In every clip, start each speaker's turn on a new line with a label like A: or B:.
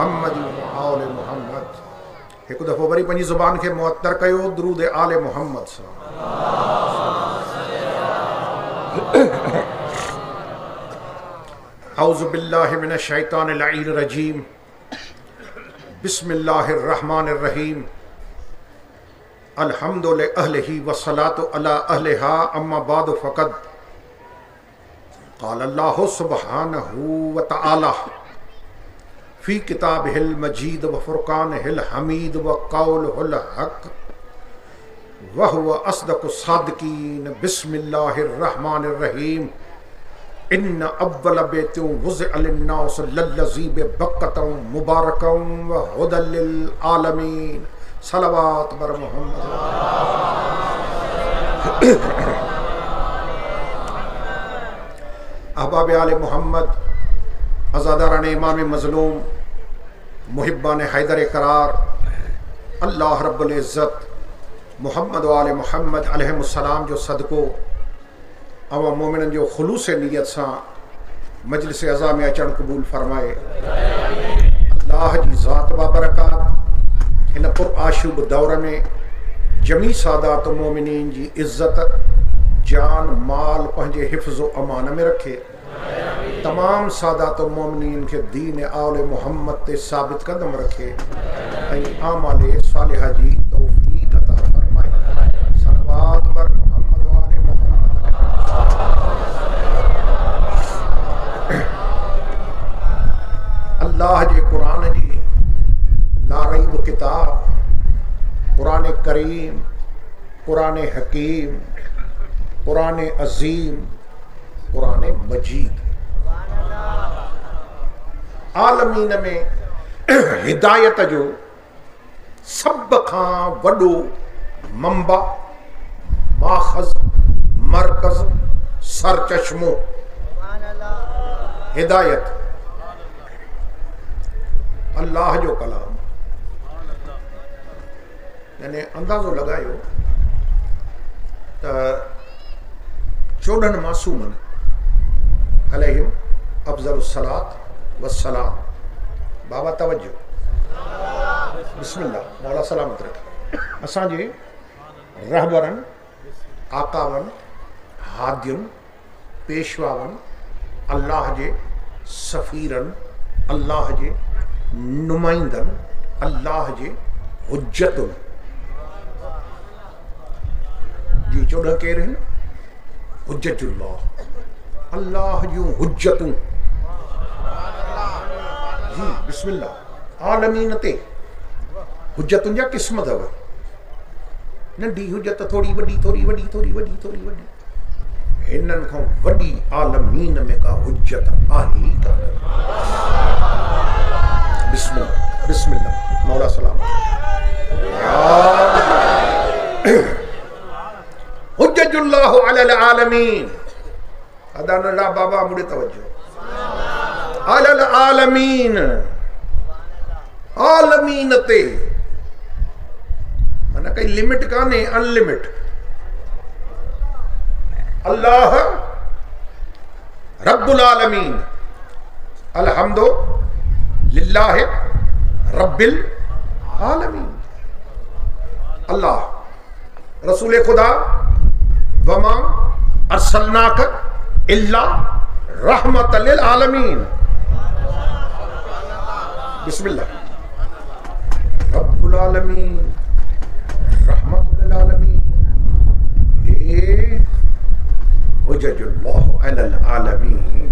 A: मुहम्मद व आले मुहम्मद। एक दफ़ो वरी पंहिंजी ज़ुबान खे मुअत्तर कयो दुरूद आले मुहम्मद सां। औज़ु बिल्लाहि मिनश शैतानिर रजीम। बिस्मिल्लाहिर रहमानिर रहीम। अल्हम्दुलिल्लाहि अहलिही वस्सलातु अला अहलिहा अम्मा बाद फ़क़द क़ाल अल्लाहु सुब्हानहु व तआला फ़ी किताबिहिल मजीद व फ़ुरक़ानिहिल हमीद व क़ौलिहिल हक़ व हुवा अस्दक़ुस सादिक़ीन। बिस्मिल्लाहिर रहमानिर रहीम। इन्न अव्वल बैतिन वुज़िअ लिन्नास लल्लज़ी बिबक्कतन मुबारकन व हुदल लिल आलमीन। सलावत बर मोहम्मद। अहबाब आले मोहम्मद, अज़ादारान इमाम मज़लूम, मुहिब्बान हैदर करार, अल्लाह रब्बुल इज़्ज़त मोहम्मद व आले मोहम्मद अलैहिस्सलाम जो सदको अवा मोमिनन जो खुलूस नियत सां मजलिस अज़ा में अचण क़बूल फरमाए। अल्लाह जी ज़ात बाबरकात इन पुरआशूब दौर में जमी सादात मोमिनीन जी इज़्ज़त जान माल पंहिंजे हिफ़्ज़ व अमान में रखे। तमाम सादात मोमिनीन के दीन आले मोहम्मद ते साबित कदम रखे ऐं आमाले सालिहा जी तौफ़ीक़ अता फरमाए। सलावत बर मोहम्मद व आले मोहम्मद। अल्लाह जे कुरान जी लारैब किताब, कुरान करीम, कुरान हकीम, कुरान अजीम, कुरान मजीद आलमीन में हिदायत जो सब खां वॾो मंबा, माखज़, मरकज़, सरचश्मो हिदायत अल्लाह जो कलाम। यानी अंदाज़ो लगायो त 14 मासूमन अलैहिम अफ़ज़लुस सलात वस्सलाम। बाबा तवज्जो, बिस्मिल्लाह, मौला सलामत रखे। असांजे रहबरन, आकावन, हादियुन, पेशवावन, अल्लाह जे सफ़ीरन, अल्लाह जे नुमाइंदन, अल्लाह जे हुज्जतुन जी 14 केर आहिनि? हुज्जतुल्लाह, अल्लाह जूं हुज्जतूं जी। बिस्मिल्लाह। आलमीन ते हुज्जतुन जा क़िस्म अथव। नंढी हुज्जत, थोड़ी वॾी, थोड़ी वॾी, थोड़ी वॾी, थोड़ी वॾी। हिननि खां वॾी आलमीन में का हुज्जत आहे ई कान। बिस्मिल्लाह, बिस्मिल्लाह, मौला सलाम। हुज्जतुल्लाह अलल आलमीन। अदा नला बाबा मुड़े तवज्जो। अलल आलमीन, आलमीन ते माना कई लिमिट काने, अनलिमिट। अल्लाह रब्बुल आलमीन, अलहम्दु लिल्लाहि रब्बिल आलमीन। अल्लाह रसूल खुदा वमा अरसलनाक इल्ला रहमतल लिल आलमीन। बिस्मिल्लाह। रब्बुल आलमीन, रहमतुल लिल आलमीन, हे हुज्जतुल्लाह अलल आलमीन।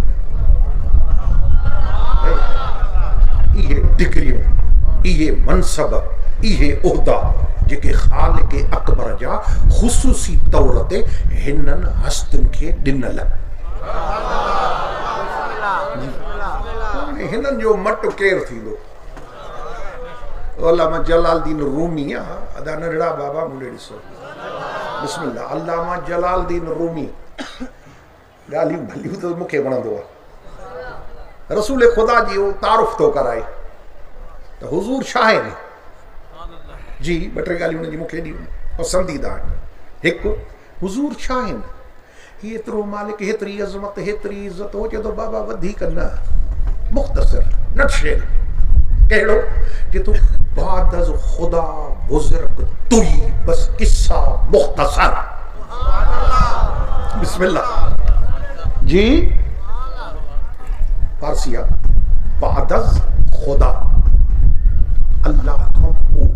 A: इहे डिग्रियूं, इहे मनसब, इहे उहदा जेके ख़ालिक़ अकबर जा ख़ुसूसी तौर ते हिननि हस्तुनि खे ॾिनल। हिननि जो मट केरु थींदो? अल्लामा जलालुद्दीन रूमी आहे। अदा नंढड़ा बाबा मुंडे ॾिसो। बिस्मिल्लाह। अल्लामा जलालुद्दीन रूमी। ॻाल्हियूं भलियूं त मूंखे वणंदो आहे। रसूल ख़ुदा जी उहो तारुफ़ थो कराए त हुज़ूर छा आहिनि जी। ॿ टे ॻाल्हियूं हुनजी मूंखे एॾियूं पसंदीदा आहिनि। हिकु, हुज़ूर छा आहिनि? हेतिरो मालिक, हेतिरी अज़मत, हेतिरी इज़त। हो चए थो बाबा वधीक न, मुख़्तसिर, नटशेर। कहिड़ो कि तू बाद अज़ खुदा बुजुर्ग तुई बस किस्सा मुख्तसर। बिस्मिल्लाह जी। फारसिया बाद अज़ खुदा अल्लाह खां पोइ,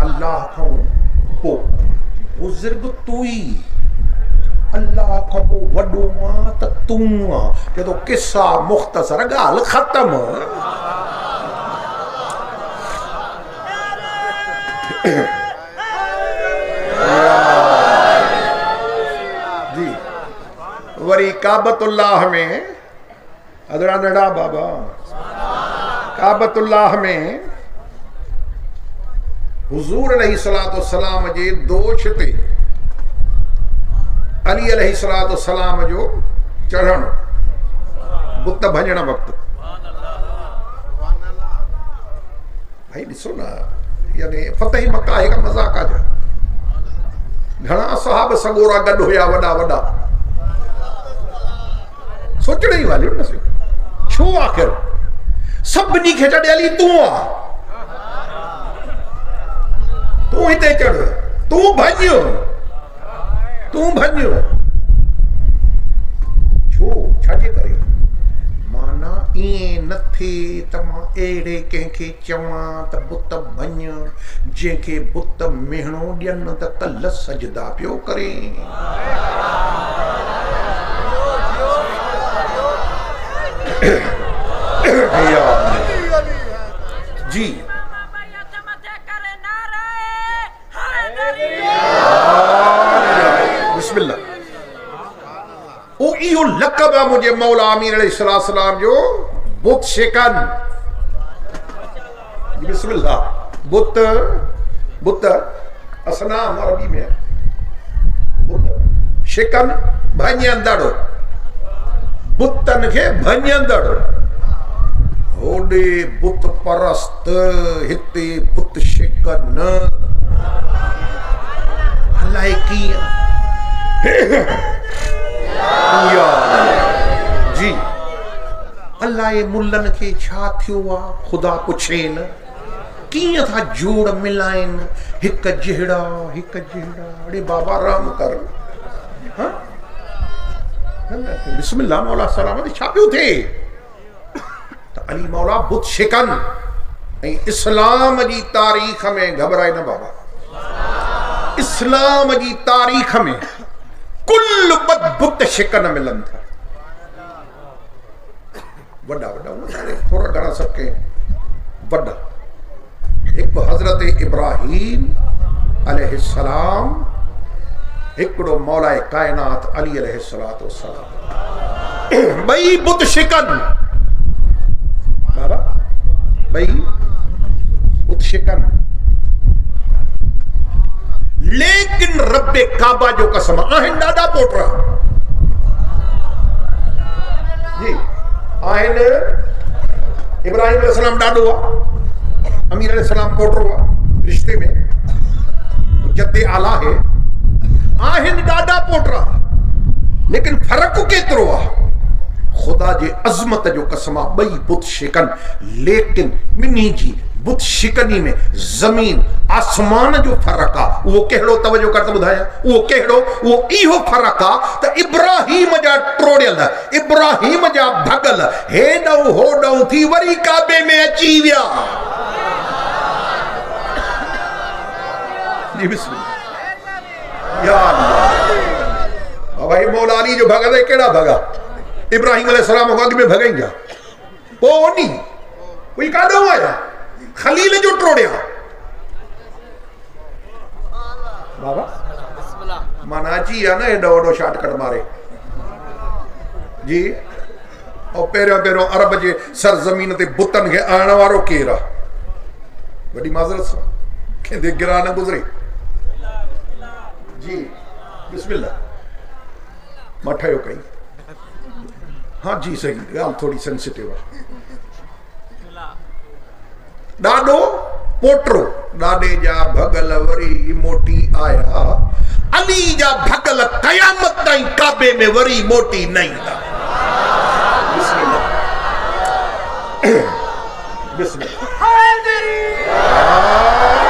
A: अल्लाह खां पोइ बुजुर्ग तुई, अल्लाह खां पोइ वॾो आं त तूं आं। जदो किस्सा मुख्तसर ॻाल्हि ख़तम। जी वरी काबतुल्लाह में अदड़ा नड़ा बाबा काबतुल्लाह में हुजूर अलैहिस्सलाम जे दोष ते अली अलैहिस्सलाम जो चढ़ण बुत भञण वक़्तु भाई ॾिसो न, यानी फतेह मक्का हिक मज़ाक आहे। घणा सहाब सगोरा गॾु हुया वॾा वॾा, सोचण जी ॻाल्हियूं न। छो आख़िर सभिनी खे छॾे अली तूं आ, तूं हिते चढ़, तूं भॼ, तूं भॼ। छो छाजे करे? माना ईअं न थिए त मां अहिड़े कंहिंखे चवां त बुत भञ जंहिंखे बुत मेहणो ॾियनि त कल्ह सजदा पियो करे। जी बिस्मिल्लाह। ओ इहो लक़ब आहे मुंहिंजे मौला अमीर अलैहिस्सलाम जो, बुत शिकन। बिस्मिल्लाह। बुत बुत असनाम अरबी में बुत शिकन भञंदड़, बुतन खे भञंदड़। होॾे बुत परस्त, हिते बुत शिकन। अलाए कीअं जी। अलाए मुल्लनि खे छा थियो आहे, ख़ुदा पुछे न कीअं था जोड़ मिलाइनि, हिक जहिड़ा हिक जहिड़ा। अरे बाबा राम कर। बिस्मिल्लाह मौला सलामत। छा पियो थिए त अली मौला बुत शिकन ऐं इस्लाम जी तारीख़ में घबराए न बाबा। इस्लाम जी तारीख़ में कुल बुत शिकन मिलनि था। वॾा वॾा थोरा घणा सभु के वॾा। हिकु हज़रत इब्राहीम अलैहिस्सलाम, हिकिड़ो मौलाए कायनात अली अलैहिस्सलाम। ॿई बुत शिकन बाबा, ॿई बुत शिकन। लेकिन रब्बे काबा जो कसम आहिनि ॾाढा पोटा जी। आहिनि इब्राहिम अलैहिस्सलाम ॾाढो आहे, अमीर अलैहिस्सलाम पोटो आहे, रिश्ते में जद्दे आला है। आहिनि ॾाढा पोटा, लेकिन फ़र्क़ु केतिरो आहे? ख़ुदा जे अज़मत जो कसम आहे ॿई बुत शिकन। लेकिन ॿिन्ही जी बुत शिकनी में ज़मीन आसमान जो फ़र्क़ु आहे। उहो कहिड़ो? तवजो कर त ॿुधायां। उहो कहिड़ो? उहो इहो फ़र्क़ु आहे त इब्राहीम जा टोड़ियल, इब्राहीम जा भॻल हेॾऊं होॾऊं थी वरी काबे में अची विया। जी बिस्मिल्लाह। या अल्लाह। भाई मौला अली जो भॻल कहिड़ा भॻा? इब्राहीम अलैहिस्सलाम अॻ में भॻाई जा, पोइ नी कोई काॾो आया खलील जो टोड़िया बाबा। माना अची विया न हेॾो वॾो शॉर्टकट मारे जी। और पहिरियों पहिरियों अरब जे सरज़मीन ते बुतनि खे आणण वारो केरु आहे? वॾी माज़रत सां कंहिंजे गिरा न गुज़रे जी। बिस्मिल्लाह। मां ठहियो कई। हाँ जी सही, ॻाल्हि थोड़ी सेंसिटिव आहे। ॾाॾो पोटरो, ॾाॾे जा भॻल वरी मोटी आया, अली जा भॻल क़यामत ताईं काबे में वरी मोटी न ईंदा। बिस्मिल्लाह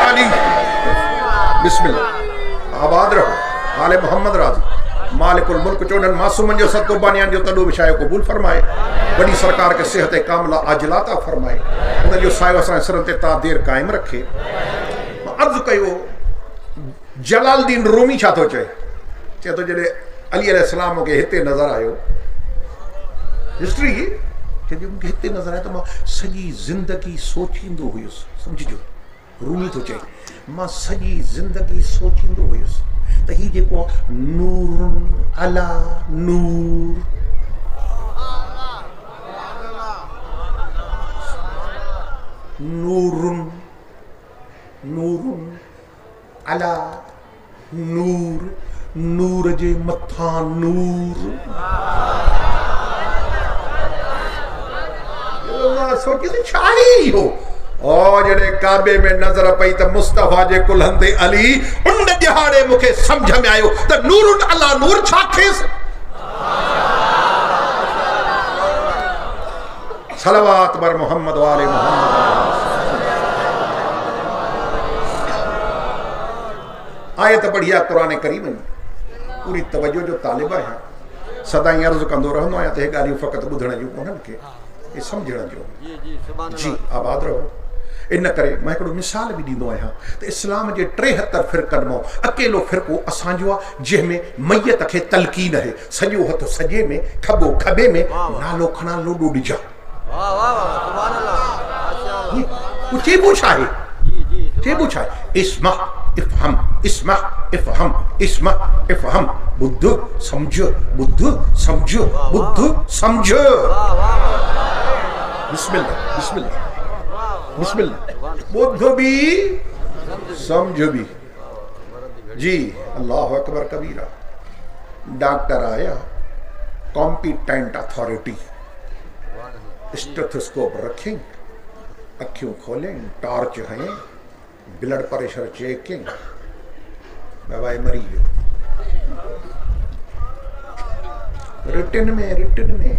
A: अली बिस्मिल्लाह। आबाद रहो। आले मोहम्मद राजी मालिकुल मुल्क चोडन मासूमन जो सदको बानियान जो तडो विशाय कबूल फरमाए। बड़ी सरकार के सेहत कामला अजलाता फरमाए। उन जो सायो असां सिरन ते ता देर कायम रखे। अर्ज कयो जलालुद्दीन रूमी छा तो चए तो जॾहिं अली अलैहिस्सलाम खे हिते नज़र आयो हिस्ट्री चए मूंखे हिते नज़र आयो त मां सॼी ज़िंदगी सोचींदो हुयुसि। सम्झिजो रूमी थो चए मां सॼी ज़िंदगी सोचींदो हुयुसि त हीउ जेको नूरुन अला नूर नूरुन नूरुन अला नूर नूर जे मथा नूर सोची तो छाई हो और जड़े काबे में नजर पई त मुस्तफा जे कुलहंदे अली उन जहाड़े मुखे समझ में आयो त नूरुन अला नूर छा खेस। सलावत बर मोहम्मद वाले मोहम्मद। आयत बढ़िया कुरान करीम में पूरी तवज्जो जो तालिब है सदाई अर्ज कंदो रहंदो आहियां त हे ॻाल्हियूं फ़क़ति ॿुधण जूं कोन्हनि खे ये समझण जो। जी आबाद रहो। इन करे मां हिकिड़ो मिसाल भी ॾींदो आहियां त इस्लाम जे 73 फ़िरक़नि मां अकेलो फ़िरक़ो असांजो आहे जंहिंमें मैयत खे तलकीन आहे। सॼो हथ सॼे में खॿो खॿे में नालो खणा लोॾो ॾिजा। चइबो छा आहे चइबो छा आहे इस्मा इफ़हम इस्मा इफ़हम इस्मा इफ़हम बुद्ध समझ बुद्ध समझ बुद्ध समझ। बिस्मिल्लाह बिस्मिल्लाह बिस्मिल्लाह। बुद्ध भी समझ भी। जी अल्लाह अकबर कबीरा। डॉक्टर आया कॉम्पिटेंट अथॉरिटी स्टेथोस्कोप रखें अखियों खोलें टॉर्च हैं ब्लड प्रेशर चेकिंग बाबा मरीज रिटन में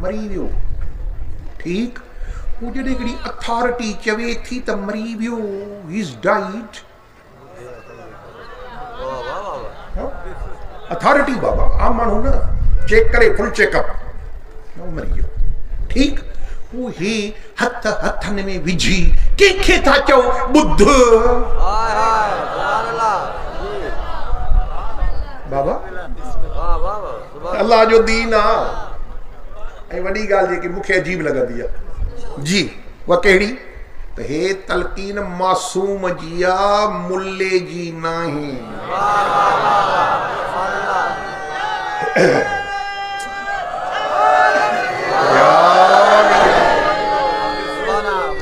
A: मरी वियो ठीक। वो जॾहिं हिकिड़ी अथॉरिटी चवे थी त मरी वियो इज डाइड अथॉरिटी बाबा आम माण्हू न चेक करे फुल चेकअप मरी वियो ठीक। वो ही हथ हथन में विझी कंहिंखे था चओ बुद्ध बाबा अल्लाह जो दीन आहे। ऐं वॾी ॻाल्हि जेकी मूंखे अजीब लॻंदी आहे जी उहा कहिड़ी त हे तलकीन मासूम जी आहे मुल्ले जी नाहे।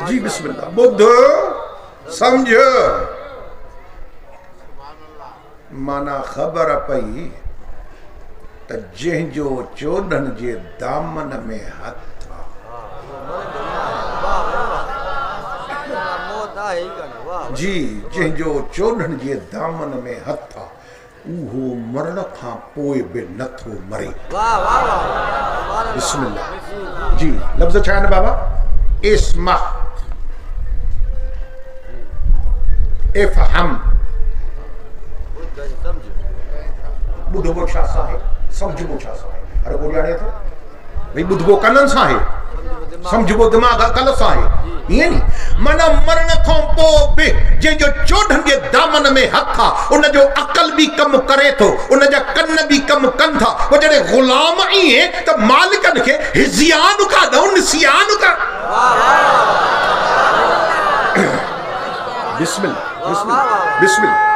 A: जी बिस्मिल्लाह। बुद्ध समझ माना ख़बर पई त जंहिंजो चोॾहनि जे दामन में हथ जी जंहिंजो चोॾहनि जे दामन में हथ उहो मरण खां पोइ बि नथो मरे। बिस्मिल्लाह। जी लफ़्ज़ छा आहिनि बाबा इस्मा इफ़हम ॿुधबो छा सां आहे सम्झबो छा सां आहे। हर को ॼाणे थो भई ॿुधबो कननि सां आहे सम्झबो दिमाग़ अकल सां आहे ईअं नी। माना मरण खां पोइ बि जंहिंजो चोॾहनि जे दामन में हथ आहे उन जो अकल बि कमु करे थो उन जा कन बि कमु कनि था। पोइ जॾहिं ग़ुलाम ईअं त मालिकनि खे हिज़ियान का ॾऊं निसियान का। बिस्मिल्लाह बिस्मिल्लाह बिस्मिल्लाह।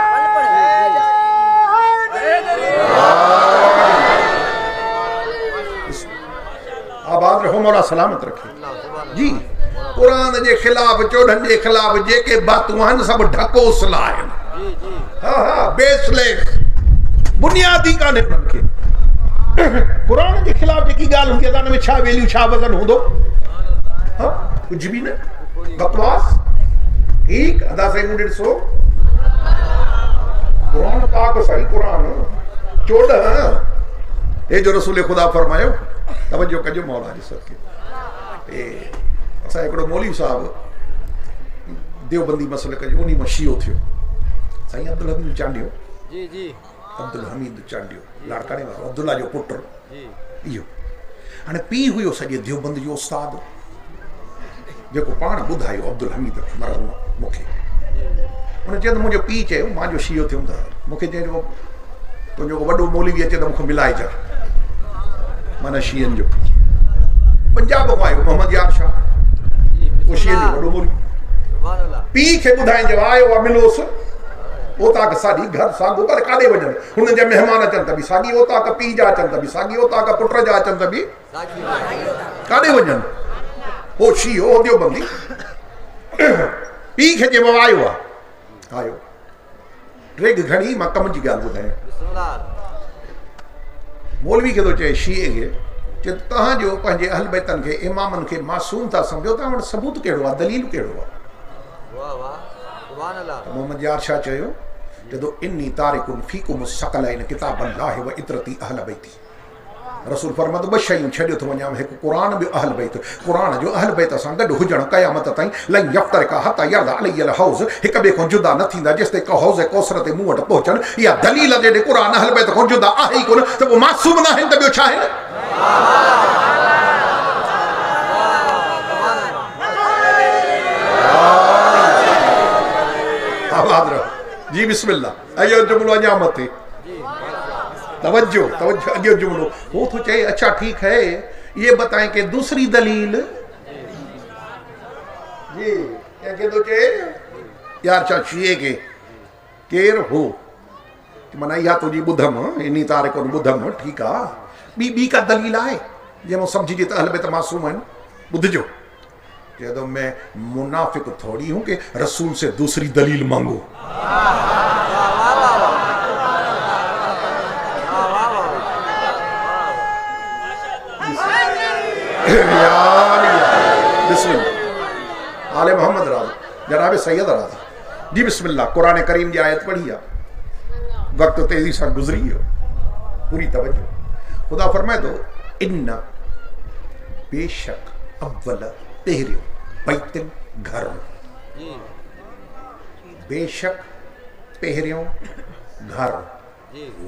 A: आबाद रहो मौला सलामत रखे। जी कुरान जे खिलाफ चोॾहनि जे खिलाफ जेके बातूं आहिनि सभु ढकोसला आहिनि। हाँ हाँ बेसलेस बुनियादी कान्हे उन्हनि खे। कुरान जे खिलाफ जेकी ॻाल्हि हूंदी आहे त में छा वैल्यू छा वज़न हूंदो हाँ कुझु बि न बकवास ठीक। अदा सही मुंडे ॾिसो कुरान पाक सही कुरान 14 हे जो रसूल खुदा फरमायो तवज्जो कजो मौला जी सदके असां हिकिड़ो मौलवी साहब देवबंदी मसलक जो उन में शियो थियो साईं अब्दुल हमीद चांडियो
B: जी जी
A: अब्दुल हमीद चांडियो लाड़काणे वारो अब्दुल्ला जो पुट इहो हाणे पीउ हुयो सॼे देवबंद जो उस्ताद जेको पाण ॿुधायो अब्दुल हमीद मरहूम मूंखे हुन चयो त मुंहिंजो पीउ चयो मां जो शियो थियुमि त मूंखे चयो तुंहिंजो वॾो मौलवी अचे त मूंखे मिलाइजांइ माना शीयनि जो पंजाब खां आयो मोहम्मद यार शाह उहो शीयनि जो वॾो मौलवी पीउ खे ॿुधाइण जो आयो आहे मिलोसि ओताक साॻी घर साॻियो पर काॾे वञनि हुननि जा महिमान अचनि त बि साॻी ओताक पीउ जा अचनि त बि साॻी ओताक पुट जा अचनि त बि काॾे वञनि हो शीयो देवबंदी पीउ खे चइबो आयो आहे आयो ड्रिग घणी मां कम जी ॻाल्हि ॿुधायां मौलवी खे थो चए शीए खे चए तव्हांजो पंहिंजे अहल बैतनि खे इमामनि खे मासूम था सम्झो तव्हां वटि सबूत कहिड़ो आहे दलील कहिड़ो आहे मोहम्मद यार छा चयो चए इन्नी तारिकुन फीकुम सकलैन किताब अल्लाह व इतरती अहल बैती रसूल फरमातो ॿ शयूं छॾियो थो वञां हिकु क़ुरान ॿियो अहल बैत क़ुरान जो अहल बैत सां गॾु हुजणु क़यामत ताईं लन यफ्तरिका हता यरदा अलैहिल हौज़ हिक ॿिए खां जुदा न थींदा जेसिताईं को हौज़ कौसर ते मूं वटि पहुचनि इहा दलील जॾहिं क़ुरान अहल बैत खां जुदा आहे ई कोन त पोइ मासूम न आहिनि त ॿियो छा आहिनि आबाद रहो जी बिस्मिल्लाह अयो जुमलो अञा मथे तवज्जो तवज्जो अॻियो जुमलो वो तो चए अच्छा ठीक है ये बताएं कि दूसरी दलील जी क्या तो चए यार चा शीए के केर हो माना या तुझी ॿुधम इन्ही तारे को ॿुधम ठीक आ ॿी का दलील आहे जंहिंमें सम्झी जे त अहल बैत मासूम आहिनि ॿुधजो कह दो मैं मुनाफिक थोड़ी हूं कि रसूल से दूसरी दलील मांगो आले मोहम्मद राज जनाब सैयद राज जी बिस्मिल्लाह कुरान करीम की आयत पढ़ी है वक्त तेजी से गुजरी हो पूरी तवज्जो खुदा फरमाए तो इन्ना बेशक अव्वल पहिरियों बैतुल घर बेशक पहिरियों घर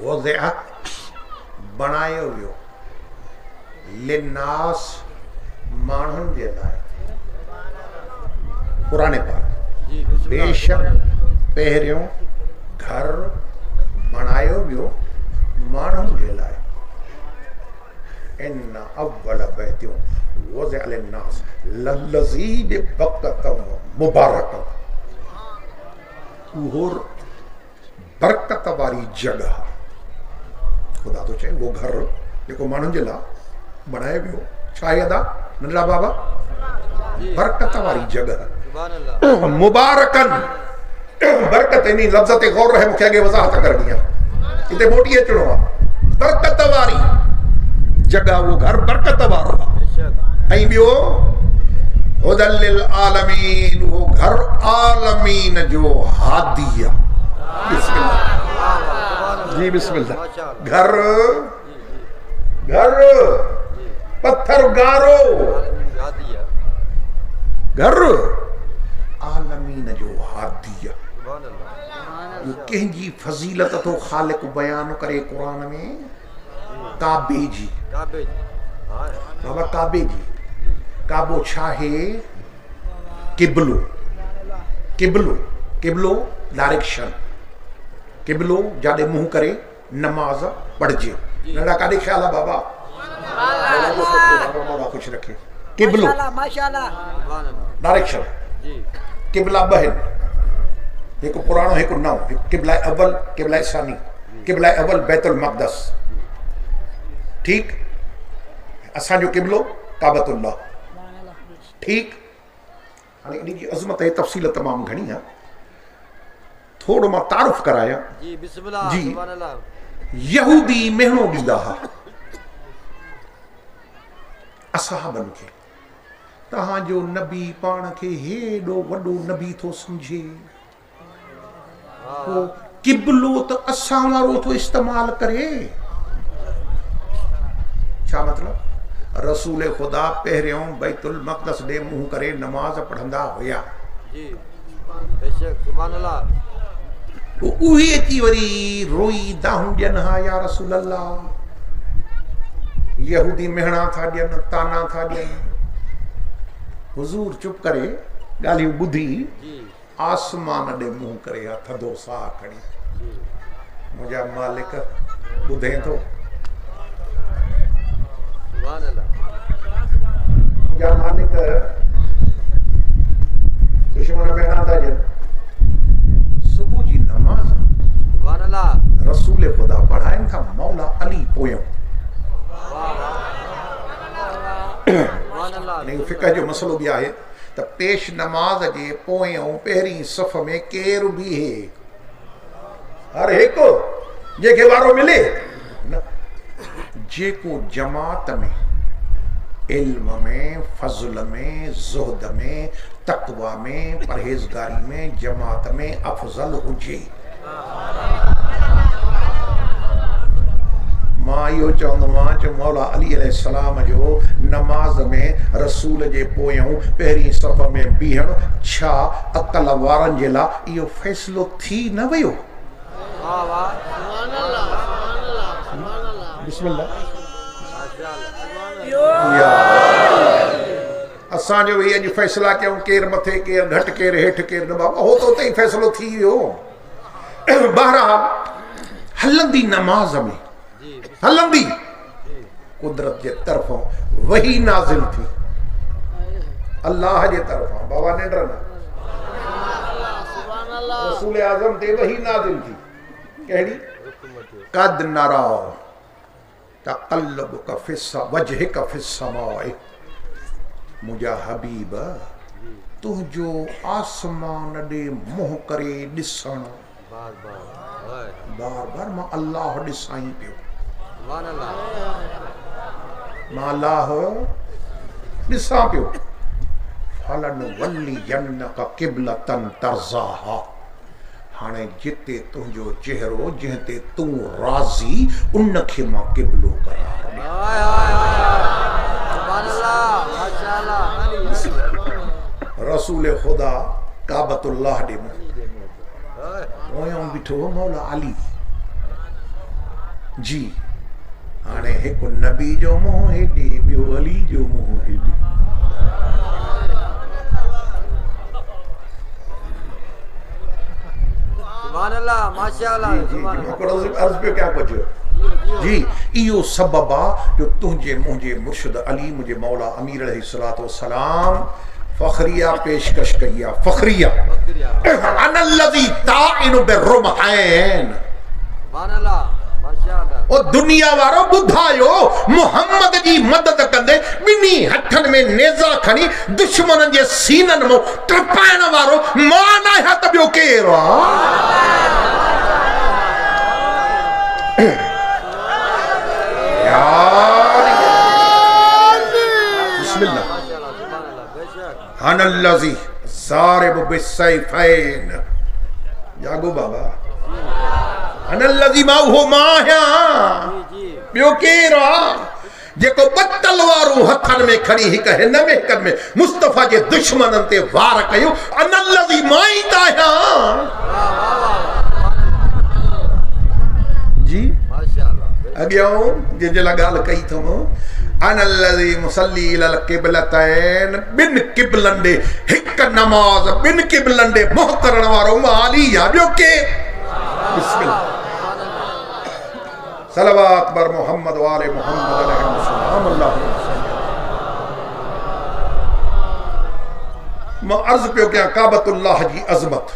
A: वज़अ बनायो वियो लिन्नास माण्हुनि जे लाइ पुराने पाक बेशक पहिरियों घर बनायो वियो माण्हुनि जे लाइ इन अव्वल बैतियों वज़अ लिन्नास लल्लज़ी बिबक्कतम मुबारकम उहो बरकत वारी जगह खुदा तो चए वो घर जेको माण्हुनि जे लाइ बनायो वियो छा आहे अदा नंढड़ा बाबा बरकत वारी जगह मुबारकन बरकत इन लफ़्ज़ ते गौर रहे मूंखे अॻे वज़ाहत करणी आहे हिते मोटी अचणो आहे बरकत वारी जगह वो घर बरकत वारो आहे ऐं ॿियो हुदल लिल आलमीन वो घर आलमीन जो हादी आहे बिस्मिल्लाह जी बिस्मिल्लाह घर घर पत्थर गारो घर आलमीन जो हादी आहे कंहिंजी फज़ीलत तो ख़ालिक बयान करे क़ुरान में काबे जी बाबा काबे जी काबो छा है किबलो किबलो किबलो डायरेक्शन किबलो जाॾे मुंहुं करे नमाज पढ़जे नंढा काॾे ख्याल आहे बाबा खुश रखे किबलो डायरेक्शन किबला ॿ आहिनि हिकु पुराणो हिकु नओं किबला अव्वल किबला सानी किबला अव्वल बैतुल मक़दस ठीक असांजो किबलो काबतुल्लाह ठीक हाणे इन जी अज़मत ऐं तफ़सील तमामु घणी आहे थोड़ो मां तारुफ़ करायां जी बिस्मिल्लाह जी यहूदी मेहणो ॾींदा हुआ असहाबनि खे तव्हांजो नबी पाण खे हेॾो वॾो नबी थो सम्झे किबलो त असां वारो थो इस्तेमाल करे छा मतलब रसूल खुदा पहिरियों बैतुल मक़दस ॾे मुंहुं करे नमाज़ पढ़ंदा हुया।
B: जी बेशक सुभान अल्लाह।
A: उहे अची वरी रोई दाहूं ॾियनि हा या रसूल अल्लाह, यहूदी मेहणा था ॾियनि, ताना था ॾियनि। हुज़ूर चुप करे ॻाल्हियूं ॿुधी आसमान ॾे मुंहुं करे थधो साह खणी, मुंहिंजा मालिक ॿुधे थो,
B: सुभान अल्लाह।
A: मुंहिंजा मालिक दुश्मन मेहणा था ॾियनि। सुबुह जी नमाज़
B: सुभान अल्लाह।
A: रसूल खुदा पढ़ाइनि था मौला अली पोयों। फिक़ह जो मसलो भी आहे त पेश नमाज जे पोयों पहिरीं सफ़ में केरु बीहे, हर हिकु जेके वारो मिले न, जेको जमात में इल्म में फज़ल में ज़ुहद में तक़वा में परहेज़गारी में जमात में अफ़ज़ल हुजे। मां इहो चवंदो आहियां जो मौला अली अलैहिस्सलाम जो नमाज़ में रसूल जे पोयों पहिरीं सफ़ में बीहणु छा अक़ल वारनि जे लाइ इहो फ़ैसिलो थी न वियो? बिस्मिल्लाह। असांजो भई अॼु फ़ैसिला कयूं केरु मथे केरु घटि केरु हेठि केरु न, बाबा हो त उते ई फ़ैसिलो थी वियो। बहरहाल हलंदी नमाज़ में हलंदी कुदरत जे तरफ़ों वही नाज़िल थी, अल्लाह जे तरफ़ां, बाबा निंड न, रसूल आज़म ते वही नाज़िल थी। कहिड़ी? कद नरा तक़ल्लुबका वजहिका फिस्समाए, मुंहिंजा हबीब तुंहिंजो आसमान ॾे मुंहुं करे ॾिसण, बार बार मां अल्लाह ॾिसां पियो, मां अल्लाह ॾिसां पियो। फलन वली यन्नका क़िबलतन तरज़ाहा, हाणे जिते तुंहिंजो चेहरो जंहिं ते तूं राज़ी उन खे मां क़िबलो करार ॾियां। रसूल खुदा काबतुल्लाह ॾे पोयों बीठो मौला अली जी। हाणे हिकु नबी जो मुंहुं हेॾे, ॿियो अली जो मुंहुं हेॾे।
B: सुभान अल्लाह माशाअल्लाह।
A: अर्ज़ पियो क्या कुझु जी, इहो सबब आहे जो तुंहिंजे मुंहिंजे मुर्शिद अली मुंहिंजे मौला अमीर अलैहिस्सलातु वस्सलाम फ़ख्रिया पेशकश कई आहे। फ़ख्रिया अनल्लज़ी ताइनु बिर्रुमहैन,
B: सुभान अल्लाह माशाअल्लाह।
A: ओ दुनिया वारो ॿुधायो मुहम्मद जी मदद कंदे ॿिन्ही हथनि में नेज़ा खणी दुश्मन जे सीननि मां टपाइण वारो मां न आहियां त ॿियो केरु आहे? बिस्मिल्लाह। अनल्लज़ी ज़ारिबु बिस्सैफ़ैन, जागो बाबा। अनल्लज़ी मां उहो मां आहियां, ॿियो केरु आहे? जेको ॿ तलवारूं हथनि में खणी हिकु हिन में हिकु में मुस्तफ़ा जे दुश्मननि ते वार कयूं, अनल्लज़ी मां ई त आहियां जी। अॻियां जंहिंजे लाइ ॻाल्हि कई अथऊं, अनल्लज़ी मुसल्ली इलल क़िबलतैन, ॿिनि क़िबलनि ॾे हिकु नमाज़ ॿिनि क़िबलनि ॾे मुंहुं करण वारो मां अली आहे, ॿियो केरु? बिस्मिल्लाह। सलवात बर मोहम्मद वाले मोहम्मद अलैहिस्सलाम। मां अर्ज़ पियो कयां काबतुल्लाह जी अज़मत।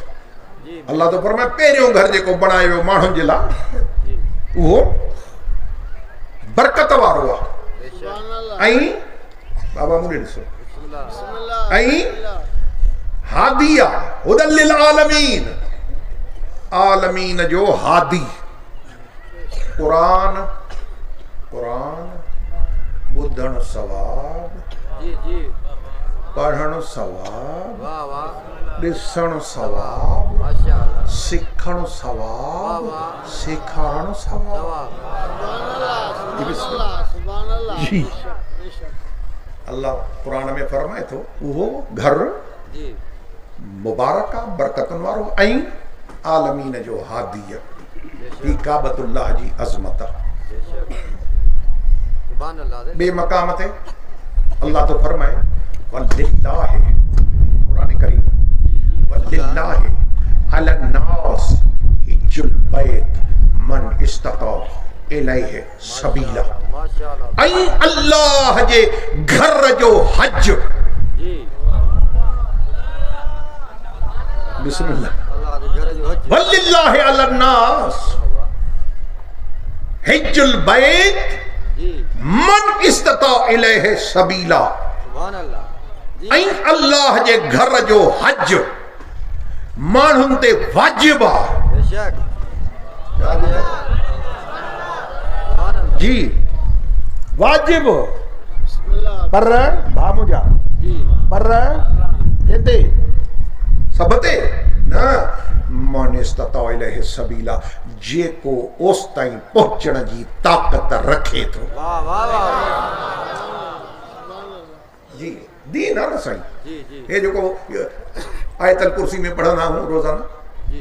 A: अल्लाह तो फरमाए पहिरियों घर जेको बणायो वियो माण्हुनि जे लाइ उहो बरकत वारो आहे। ऐं बाबा मूंखे ॾिसो, ऐं हादी आहे, हुदल लिल आलमीन, आलमीन जो हादी। कुरान कुरान ॿुधण सवाब, पढ़ण सवाब, ॾिसण सवाब, सिखण सवाब, सेखारण सवाब। जी अल्लाह कुरान में फरमाए थो उहो घर
B: जी
A: मुबारक आहे बरकतुनि वारो ऐं आलमीन जो हादी आहे ही काबतुल्लाह जी अज़मत आहे।
B: सुभान अल्लाह
A: बे मकाम ते अल्लाह तो फरमाए वलिल्लाहि कुरान करीम वलिल्लाहि अलन्नास हिज्जुल बैत मन इस्तता इलैहि सबीला
B: माशाअल्लाह
A: ऐं अल्लाह जे घर जो हज
B: जी
A: बिस्मिल्लाह
B: अल्लाह दे घर जो हज
A: वलिल्लाहि अलन्नास हिज्जुल बैत
B: जी
A: मन इस्तता इलैहि सबीला
B: सुभान अल्लाह जी
A: ऐं अल्लाह जे घर जो हज माण्हुनि ते वाजिब आहे।
B: बेशक सुभान अल्लाह
A: जी वाजिब पर भामुजा
B: जी
A: पर केते सब ते न मन इस्तता इलैहि सबीला जेको ओस ताईं पहुचण जी ताक़त रखे थो।
B: वाह वाह वाह
A: जी दीन आहे न साईं
B: जी जी
A: ये जेको आयतल कुर्सी में पढ़ंदा आहियूं रोज़ाना
B: जी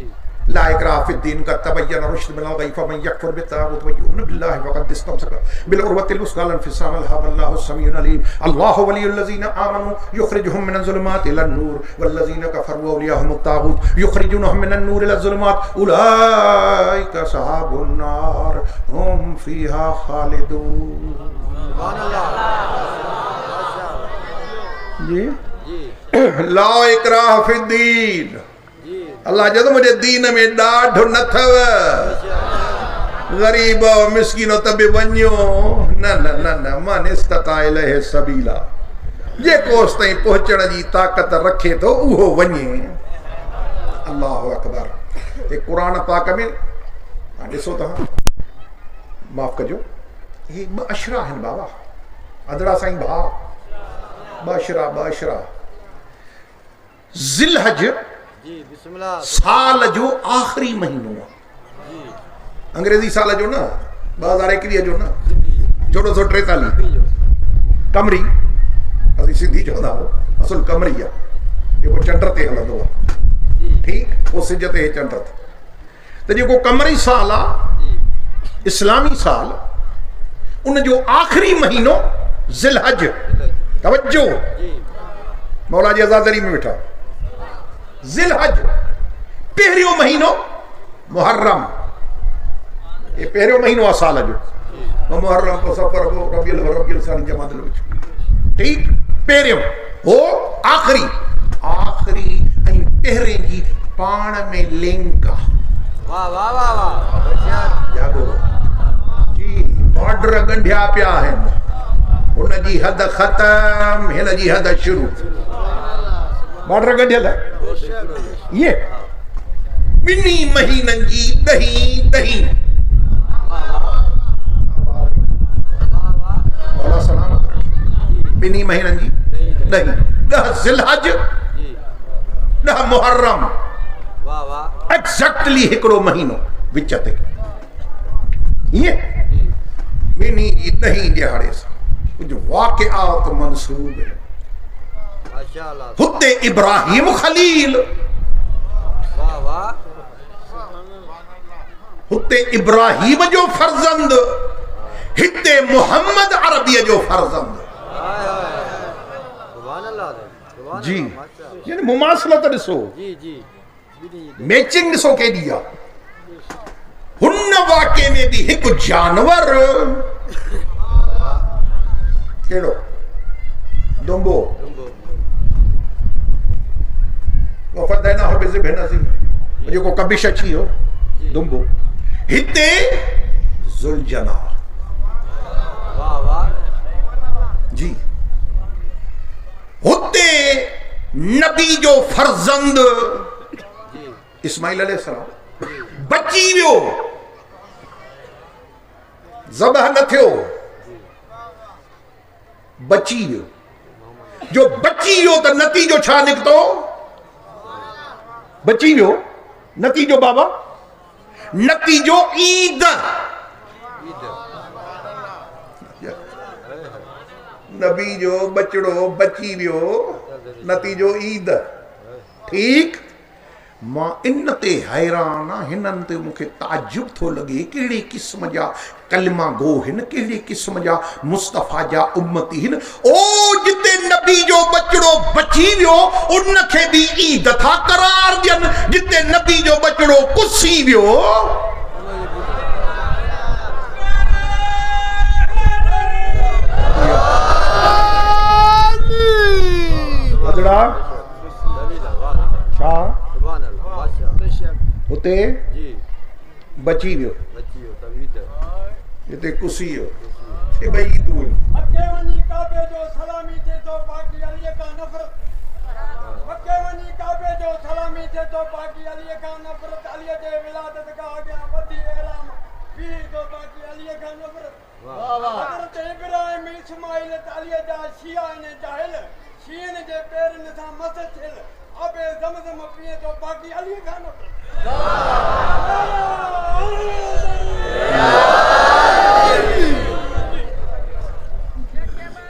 A: ला इकराह फिद्दीन का तबय्यन रुश्द मिनल गय फमन यकफुर बित्तागूत व युमिन बिल्लाहि फक़द इस्तमसक बिलउरवतिल वुस्क़ा ला इंफ़िसाम लहा वल्लाहु समीउन अलीम। अल्लाहु वलियुल लज़ीना आमनू युख़रिजुहुम मिनज़ ज़ुलुमाति इलन नूर वल्लज़ीना कफ़रू औलियाहुमुत ताग़ूत युख़रिजूनहुम मिनन नूर इलज़ ज़ुलुमात उलाइका असहाबुन नार हुम फ़ीहा ख़ालिदून।
B: सुभान अल्लाह माशाअल्लाह
A: जी
B: जी
A: ला इकराह फिद्दीन
B: जी
A: अल्लाह जद मुझे दीन में ॾाढो न थव गरीब मिस्किनो तबे वञो न न न न मन इस्तता इलैहि सबीला जेको ओस ताईं पहुचण जी ताक़त रखे थो उहो वञे। अल्लाहु अकबर। ये कुरान पाक में ॾिसो तव्हां माफ़ कजो हे ॿ अशरा आहिनि बाबा अदड़ा साईं भाउ ॿ अशरा ज़िलहज
B: जी बिस्मिल्लाह
A: साल जो आखिरी महीनो आहे
B: जी
A: अंग्रेजी साल जो न 2021 जो न
B: जी
A: 1443 कमरी असीं सिंधी चवंदा आहियूं असुल कमरी आहे जेको चंड ते हलंदो आहे
B: जी
A: ठीकु पोइ सिज ते चंड ते त जेको कमरी साल आहे
B: जी
A: इस्लामी साल उन जो आखिरी महीनो ज़िलहज तवज्जो
B: जी
A: मौला जी आज़ादरी में वेठा ज़िलहज पहिरियों महीनो मुहर्रम ये पहिरियों महीनो आहे साल जो मुहर्रम को सफ़र को रबियुल सानी जमात ठीक पहिरियों हो आखिरी ऐं पहिरें जी पाण में लिंक आहे।
B: वाह वाह वाह वाह बेशक
A: जागो जी बॉर्डर ॻंढिया पिया आहिनि उन जी हद ख़तम हिन जी हद शुरू बॉर्डर ॻंढियल ये ॿिन्ही महीननि जी ॾहीं मौला सलामत रखे ॿिन्ही महीननि जी ॾह ज़िलहज
B: जी
A: 10 मुहर्रम
B: वाह वाह
A: एक्ज़ैक्टली हिकिड़ो महीनो विच ते ईअं
B: जी
A: ॿिन्ही जी ॾहीं ॾियारे सां कुझु वाक़िआत मंसूब आहिनि।
B: माशाअल्लाह
A: हुते इब्राहिम खलील
B: वाह वाह
A: हुते इब्राहिम जो फर्जंद हिते मोहम्मद अरबीअ जो फर्जंद
B: हाय हाय सुभान अल्लाह सुभान
A: जी
B: अल्लाह माशाअल्लाह
A: यानी मुमासलत ॾिसो
B: जी जी जी
A: मैचिंग ॾिसो केॾी आहे हुन वाक़े में बि हिकु जानवर कहिड़ो दुंबो वफ़दाइनाहु बिज़िबिहिन जेको कबिश अची वियो दुंबो हिते ज़ुलजना
B: वाह वाह
A: जी हुते नबी जो फर्जंद
B: जी
A: इस्माइल अलैहिस्सलाम बची वियो ज़बह न थियो बची वियो जो बची वियो त नतीजो छा निकितो बची वियो नतीजो बाबा नतीजो ईद
B: ईद
A: नबी जो बचड़ो बची वियो नतीजो ईद ठीक मां इन ते हैरान आ हिननि ते मूंखे ताजुब थो लॻे कहिड़े क़िस्म जा कलमा गो हिन कहिड़े क़िस्म जा मुस्तफ़ा जा उम्मती हिन ओ जिते नबी जो बचड़ो बची वियो उनखे बि ईद था करार ॾियनि जिते नबी जो बचड़ो कुसी वियो बदड़ा छा उते बची वियो हिते कुसी वियो हे ॿई ईदूं आहिनि
C: मक्के वञी काबे जो सलामी थे तो बाकी अली का नफरत मक्के वञी काबे जो सलामी थे तो बाकी अली का नफरत अली जे विलादत का आगे बदी एलाम भी तो बाकी अली का नफरत वाह वाह हजरत इब्राहिम इस्माइल अली जा शिया ने जाहिल शियन जे पैरन सां मस थियल अबे ज़मज़म पिए तो बाकी अली का नफरत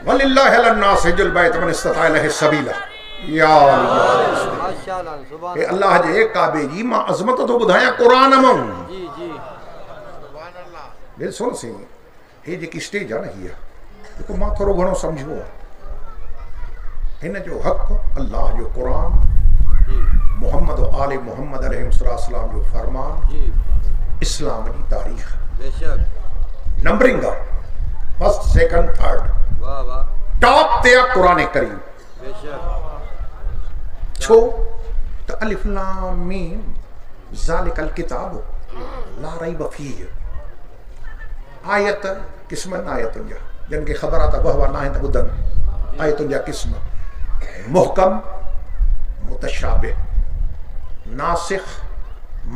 A: वलिल्लाहि अलन्नास हिज्जुल बैत मन इस्तता इलैहि सबीला या माशाअल्लाह अल्लाह जे काबे जी मां अज़मत तो ॿुधायां क़ुरान मां जी जी सुभान अल्लाह दिल सुन सी हे जेकी स्टेज आहे न हीअ जेको मां थोरो घणो सम्झो आहे हिन जो हक़ अल्लाह जो क़ुरान मोहम्मद आले मोहम्मद अलैहिस्सलाम जो फरमान इस्लाम जी तारीख़ बेशक नंबरिंग आहे फर्स्ट सेकंड थर्ड वाह वाह टॉप ते क़ुरान करीम बेशक छो त अलिफ लाम मीम ज़ालिकल किताब ला रैब फीह आयत क़िस्मनि आयतुनि जा जिन खे ख़बर आहे त वहवा न आहे त ॿुधनि आयतुनि जा क़िस्म मुहकम मुतशाबिह नासिख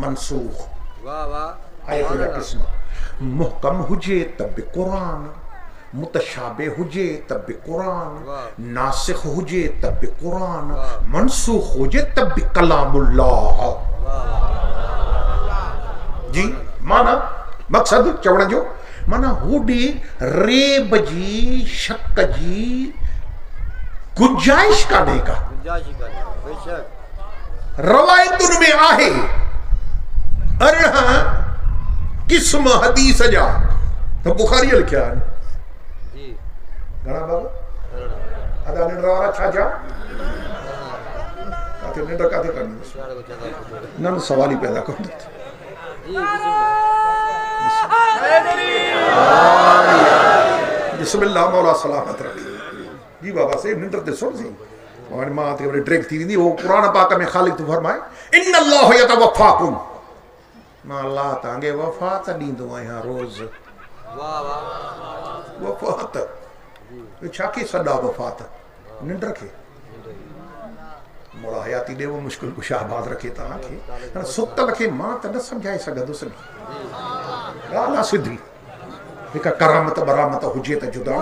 A: मनसूख वाह वाह आयतुनि जा क़िस्म मुहकम हुजे त बि क़ुरान मुतशाबिह हुजे त बि क़ुरान नासिख हुजे त बि क़ुरान मनसूख हुजे त बि कलामुल्लाह जी माना मक़सद चवण जो माना होॾे रेब जी शक जी गुंजाइश कान्हे का रवायतुनि में आहे 18 क़िस्म हदीस जा त बुखारीअ लिखिया आहिनि घणा बाबा अदा निंड वारा छा छा काथे निंड काथे करनी न सवाल ही पैदा कर देते बिस्मिल्लाह मौला सलामत रखे जी बाबा से निंड ते सुन सी और मां ते ड्रिंक थी वेंदी वो कुरान पाक में खालिक तो फरमाए इन्नल्लाह यतवफ़ाकुम मां अल्लाह तांगे वफ़ात ॾींदो आहियां रोज़ वाह वाह वफ़ात छाके सदा वफ़ात निंड रखे मोड़ा हयाती दे वो मुश्किल कुछ आबाद रखे तव्हांखे सुतल खे मां त न सम्झाए सघंदुसि ॻाल्हि आहे सिधी हिकु करामत बरामत हुजे त जुदा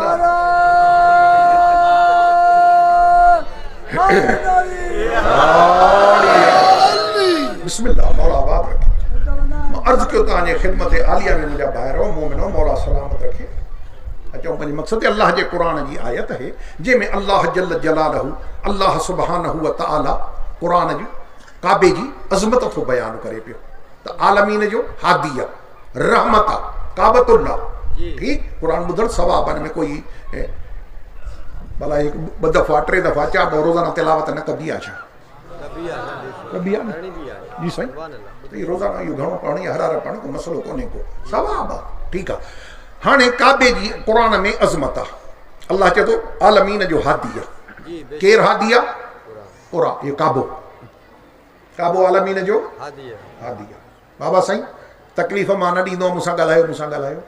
A: बिस्मिल्लाह मौला आबाद रखे मां अर्ज़ कयो तव्हांजे ख़िदमत आलिया में मुंहिंजा ॿाहिरि मोमिनो मौला सलामत रखे चऊं पंहिंजे मक़सद अल्लाह जे क़ुरान जी आयत है जंहिंमें अल्लाह जल जलालहू अल्लाह सुब्हानहू व तआला क़ुरान जी काबे जी अज़मत थो बयान करे पियो त आलमीन जो हादी आहे रहमत आहे काबतुल्लाह ठीक क़ुरान ॿुधण सवाब में कोई भला हिकु ॿ दफ़ा 3 दफ़ा 4 दफ़ा रोज़ाना तिलावत न कबी आहे छा कबी आहे जी साईं त रोज़ाना इहो घणो पढ़ण या हर पढ़ण को मसलो कोन्हे को सवाब आहे ठीकु आहे हाणे काबे जी क़ुरान में अज़मत आहे अल्लाह चए थो आलमीन जो हादी आहे केरु हादी आहे क़ुरान इहो काबो काबो आलमीन जो हादी आहे बाबा साईं तकलीफ़ मां न ॾींदो मूंसां ॻाल्हायो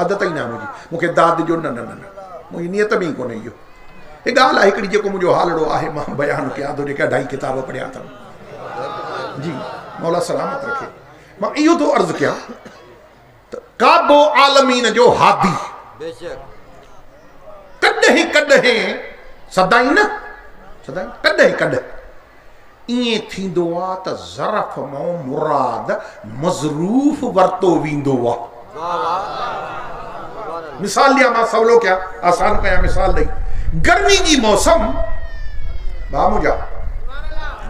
A: आदत ई न मुंहिंजी मूंखे दाद जो न मुंहिंजी नियत में ई कोन्हे इहो हे ॻाल्हि आहे हिकिड़ी जेको मुंहिंजो हालड़ो आहे मां बयानु कयां थो जेका 2.5 किताब पढ़िया अथमि जी मौला सलामत रखे मां इहो थो अर्ज़ु कयां काबो आलमीन जो हादी कॾहिं कॾहिं सदाई न सदाई कॾहिं कॾहिं ईअं थींदो आहे त ज़रफ़ मां मुराद मज़रूफ़ वरितो वेंदो आहे मिसाल लिया मां सवलो क्या आसान कया मिसाल दी गर्मी की मौसम बामुजा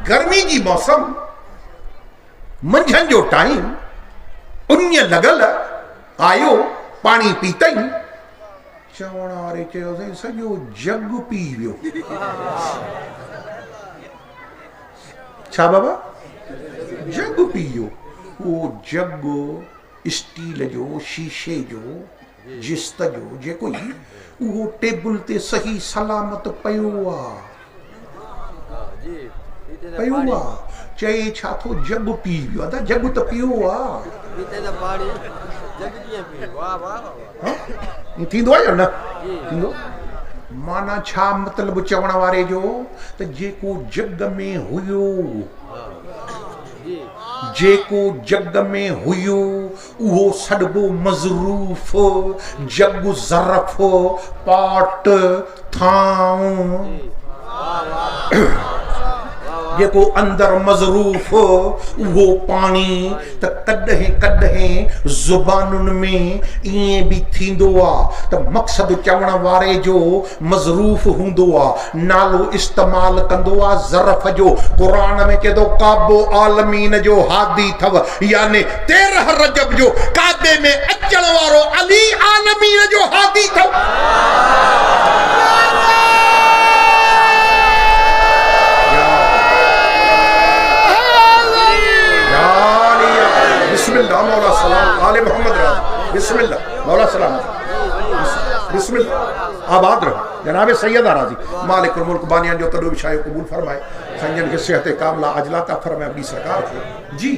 A: गर्मी की मौसम मंझंदि जो टाइम उन्हीअ लगल आयो पानी पीतई चवण वारे चयोसीं सॼो जग पी वियो छा बाबा जग पी वियो वो जग स्टील जो शीशे जो जिस्त जो जेको ई वो टेबल ते सही सलामत पयो आ चई छा थो जग पी वियो आहे त जग त पियो आहे थींदो आहे या न थींदो माना छा मतिलबु चवण वारे जो त जेको जग में हुयो जेको जग में हुयो उहो सॾिबो मज़रूफ़ जग ज़रफ़ पाट थांव जेको अंदर मज़रूफ़ वो पानी त कॾहिं कॾहिं ज़ुबानुनि में ईअं बि थींदो आहे त मक़सदु चवण वारे जो मज़रूफ़ हूंदो आहे नालो इस्तेमालु कंदो आहे ज़रफ़ जो क़ुरान में चए थो काबो आलमीन जो हादी अथव याने 13 रजब जो काबे में अचण वारो अली आलमीन जो हादी अथव बिस्मिल्लाह मौला सलाम आले मोहम्मद बिस्मिल्लाह मौला सलाम बिस्मिल्लाह आबाद रहो जनाब सैयद राजी मालिक मुल्क बानियान जो तडो विशायो कबूल फरमाए संजन के सेहत कामला अजला ता फरमाए अपनी सरकार को जी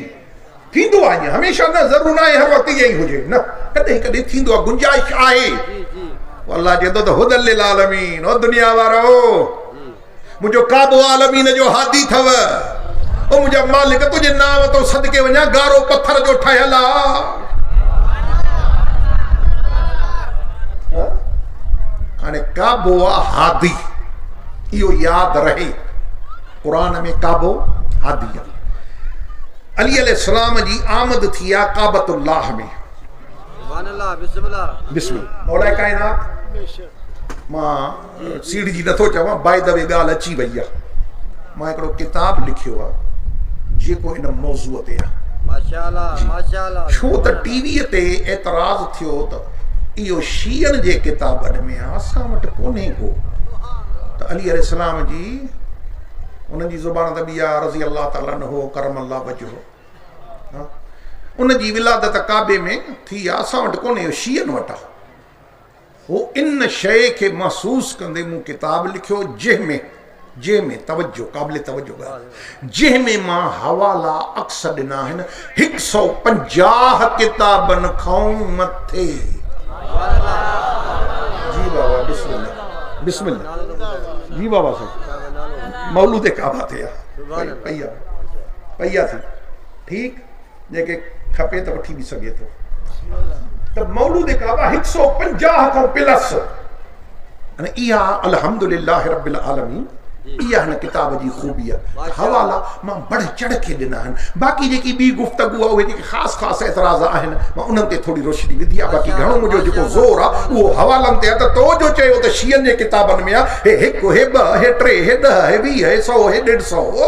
A: थींदो आहे हमेशा न ज़रूर न हर वक्त यही हुजे न कदे कदे थींदो आहे गुंजाइश आहे अल्लाह जे तो हुदल लिल आलमीन ओ दुनिया वारो मुझो काबो आलमीन जो हादी थव ओ मुझा मालिक तुझे नाम तो सदके वञा गारो पत्थर जो ठहियल हाणे काबो हादी इहो याद रहे कुरान में काबो हादी अली अलैहिस्सलाम जी आमद थी आहे काबतुल्लाह में बिस्मिल्लाह मौला कायनात मां सीढ़ी जी नथो चवां बाय द वे ॻाल्हि अची वई आहे मां हिकिड़ो किताब लिखियो आहे जेको इन मौज़ूअ ते आहे माशाअल्लाह माशाअल्लाह छो त टीवीअ ते एतराज़ थियो त इहो शीयनि जे किताबनि में आहे असां वटि कोन्हे को त अली अलैहिस्सलाम जी उन्हनि जी ज़ुबान त ॿी आहे रज़ी अल्लाह ताला अन्हु करम अल्लाह वजहो उन जी विलादत काबे में थी आहे असां वटि कोन्हे शीयनि वटि आहे हो इन शइ खे महसूस कंदे मूं किताब लिखियो जंहिंमें तवज्जो क़ाबिल तवज्जो ॻाल्हि जंहिंमें मां हवाला अक्स ॾिना आहिनि 150 किताबनि खां मथे जी बाबा बिस्मिल्लाह बिस्मिल्लाह जी बाबा साईं मौलूद काबा ते पई थी ठीक जेके खपे त वठी बि सघे थो त मौलूद काबा 150 खां प्लस अने इहा अल्हम्दुलिल्लाह रब्बिल आलमीन इहा हिन किताब जी ख़ूबी आहे हवाला मां बढ़ चढ़ के ॾिना आहिनि बाक़ी जेकी ॿी गुफ़्तगू आहे उहे जेके ख़ासि एतिराज़ आहिनि मां उन्हनि ते थोरी रोशनी विधी आहे बाक़ी घणो मुंहिंजो जेको ज़ोर आहे उहो हवालनि ते आहे त तो जो चयो त शीयनि जे किताबनि में आहे हे 1 हे 2 हे 3 हे 10 हे 20 हे 100 हे 150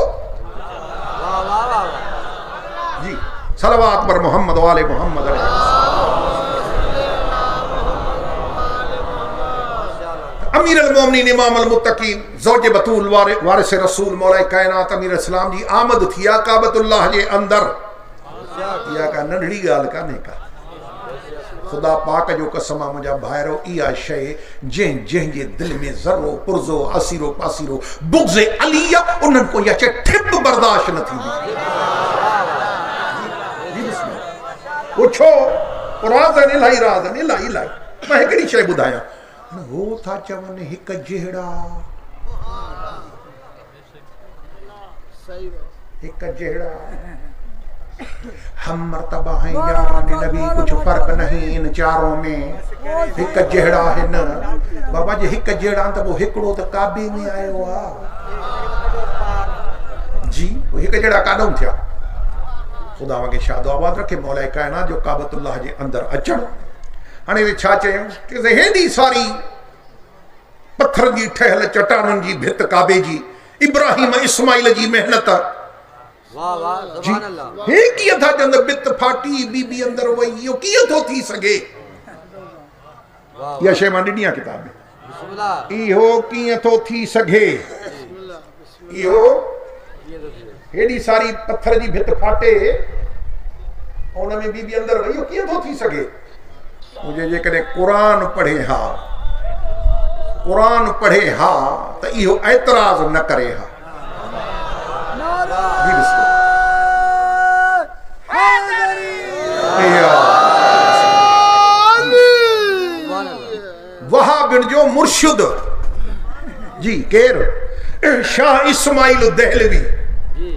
A: जी सलवात पर मोहम्मद वाले मोहम्मद अमीर अल मोमिनीन इमाम अल मुत्तकीन ज़ौज बतूल वारिस रसूल मौला कायनात अमीर इस्लाम जी आमद थी आहे काबतुल्लाह जे अंदर इहा का नंढड़ी ॻाल्हि कान्हे का खुदा पाक जो कसम आहे मुंहिंजा भाइरो इहा शइ जंहिंजे दिलि में ज़रो पुरज़ो असीरो पासीरो बुग़्ज़ अली आहे उन्हनि को इहा शइ ठिप बर्दाश्त न थींदी वो छो राज़ इलाही मां हिकिड़ी शइ ॿुधायां हो था चवनि हिक जहिड़ा हम मर्तबा हैं यार नबी कुछ फर्क नहीं इन चारों में हिक जहिड़ा है न बाबा जी हिक जहिड़ा त वो हिकिड़ो त काबे में आयो आहे जी वो हिक जहिड़ा काॾों थिया खुदा के शादो आबाद रखे मौला कायनात जो काबतुल्लाह जे अंदर अचण हाणे वे छा चयूं कि हेॾी सारी पत्थर जी ठहियल चट्टाननि जी भित काबे जी, इब्राहिम इस्माइल जी मेहनत,
B: वाह वाह सुभान अल्लाह।
A: हे कीअं था चवंदा भित फाटी बीबी अंदर वई, इहो कीअं थो थी सघे? इहा शइ मां ॾिनी आहे किताब में,
B: बिस्मिल्लाह।
A: इहो कीअं थो थी सघे? इहो हेॾी सारी पत्थर जी भित फाटे उन में बीबी अंदर वई, इहो कीअं थो थी सघे? मुझे जेकॾहिं क़ुरान पढ़े हा, क़ुरान पढ़े हा त इहो ऐतराज़ न करे हा। जी बिस्मिल्लाह। वहाबिन जो मुर्शिद जी केर शाह इस्माइल दहलवी
B: जी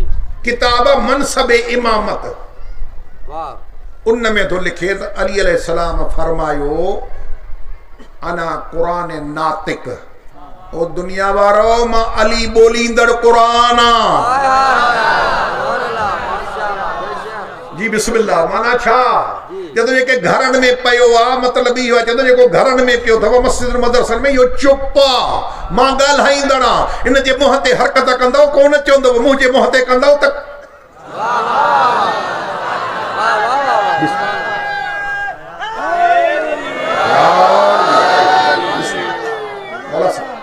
A: किताब मनसब इमामत,
B: वाह।
A: उन में तो लिखे त अली अलैहिस्सलाम फरमायो अना क़ुरान नातिक, ओ दुनिया वारो मां अली बोलींदड़ क़ुरान आ। जी बिस्मिल्लाह। माना छा? जदों जेके घरनि में पियो आहे, मतिलबु इहो आहे जदों जेको घरनि में पियो अथव मस्जिद मदरसनि में, इहो चुप आहे, मां ॻाल्हाईंदड़ आहियां। इन जे मुंहं ते हरकत कंदव कोन चवंदव, मुंहं जे मुंहं ते कंदव त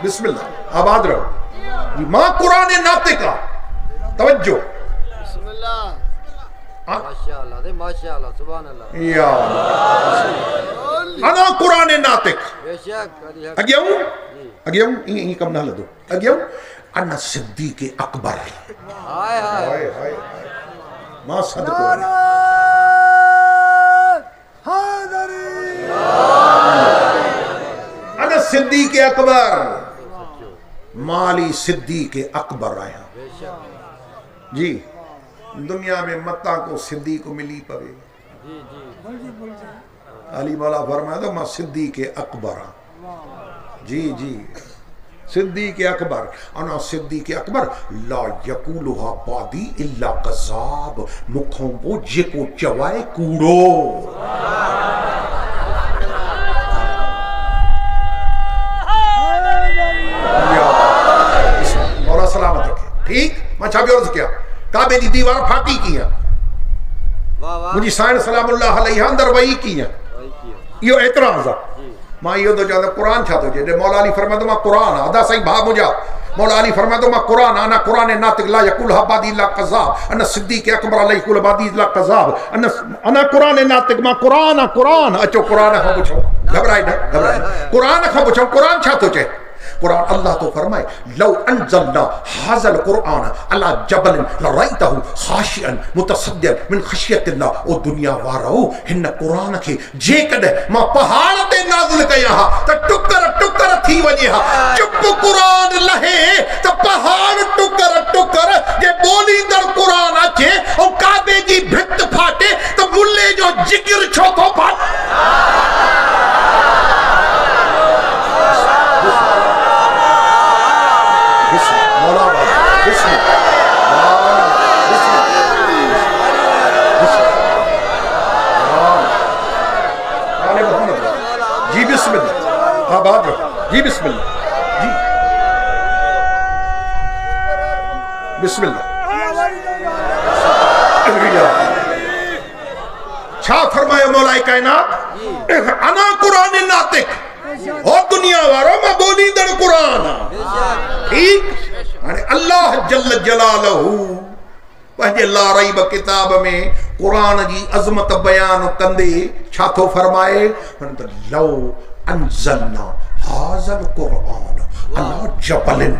A: बिस्मिल्लाह। आबाद रहो। मां कुरान नातिक आ, तवज्जो।
B: माशाअल्लाह दे माशाअल्लाह सुभान अल्लाह।
A: या अना कुरान नातिक।
B: बेशक
A: अगियऊं ई कम न हलंदो। अगियऊं अना सिद्दीक़ अकबर।
B: हाय हाय
A: हाय मां सदको अना सिद्दीक़ अकबर, माली सिद्दीक़ अकबर आया। जी दुनिया में मता को सिद्दीक़ मिली पवे। अली मौला फरमाया तो मां सिद्दीक़ अकबर हाँ। जी जी सिद्दीक़ अकबर। अना सिद्दीक़ अकबर ला यकूलुहा बादी इल्ला कज़ाब, मुखों को जेको चवाए कूड़ो। मौला सलामत रखे। ठीक मैं छा अर्ज किया, काबे जी दीवार फाटी की है, मुझी साइण सलामुल्लाह अलैहा अंदर वही की है, यो एतराज है। मां यो तो चाहता कुरान छा तो जे मौला अली फरमाए तो मां कुरान अदा सही भा मुझा। मौला अली फरमाए तो मां कुरान अना कुरान नातिक ला यकुल हबादी ला कज़ाब अना सिद्दीक़ अकबर अलैहि कुल बादी ला कज़ाब अना कुरान नातिक मां कुरान कुरान। अचो कुरान खां पुछो, घबराए न घबराए, कुरान खां पुछो कुरान छा तो चए। कुरान अल्लाह तो फरमाए लौ अंज़लना हाज़ल कुरान अला जबलिन लराइतहु खाशिअन मुतसद्दिअन मिन खशियतिल्लाह। ओ दुनिया वारो हिन कुरान के जेकॾहिं मां पहाड़ ते नाज़िल कया हा त टुकर टुकर थी वञे हा। चुप कुरान लहे त पहाड़ टुकर टुकर, जे बोलींदड़ कुरान अचे ऐं काबे जी भित फाटे त मुल्ले जो जिगर छो थो फाटे। जी बिस्मिल्लाह। आबाद रहो। जी बिस्मिल्लाह। जी बिस्मिल्लाह। छा फरमाया मौलाए कायनात अना कुरान नातिक, और दुनिया वारो मां बोलींदड़ कुरान। ठीक हाणे अल्लाह जल्ल जलालहू पंहिंजे ला रैब किताब में कुरान जी अज़मत बयान कंदे छा थो फरमाए, लौ अंज़लना हाज़ल कुरान अला जबलिन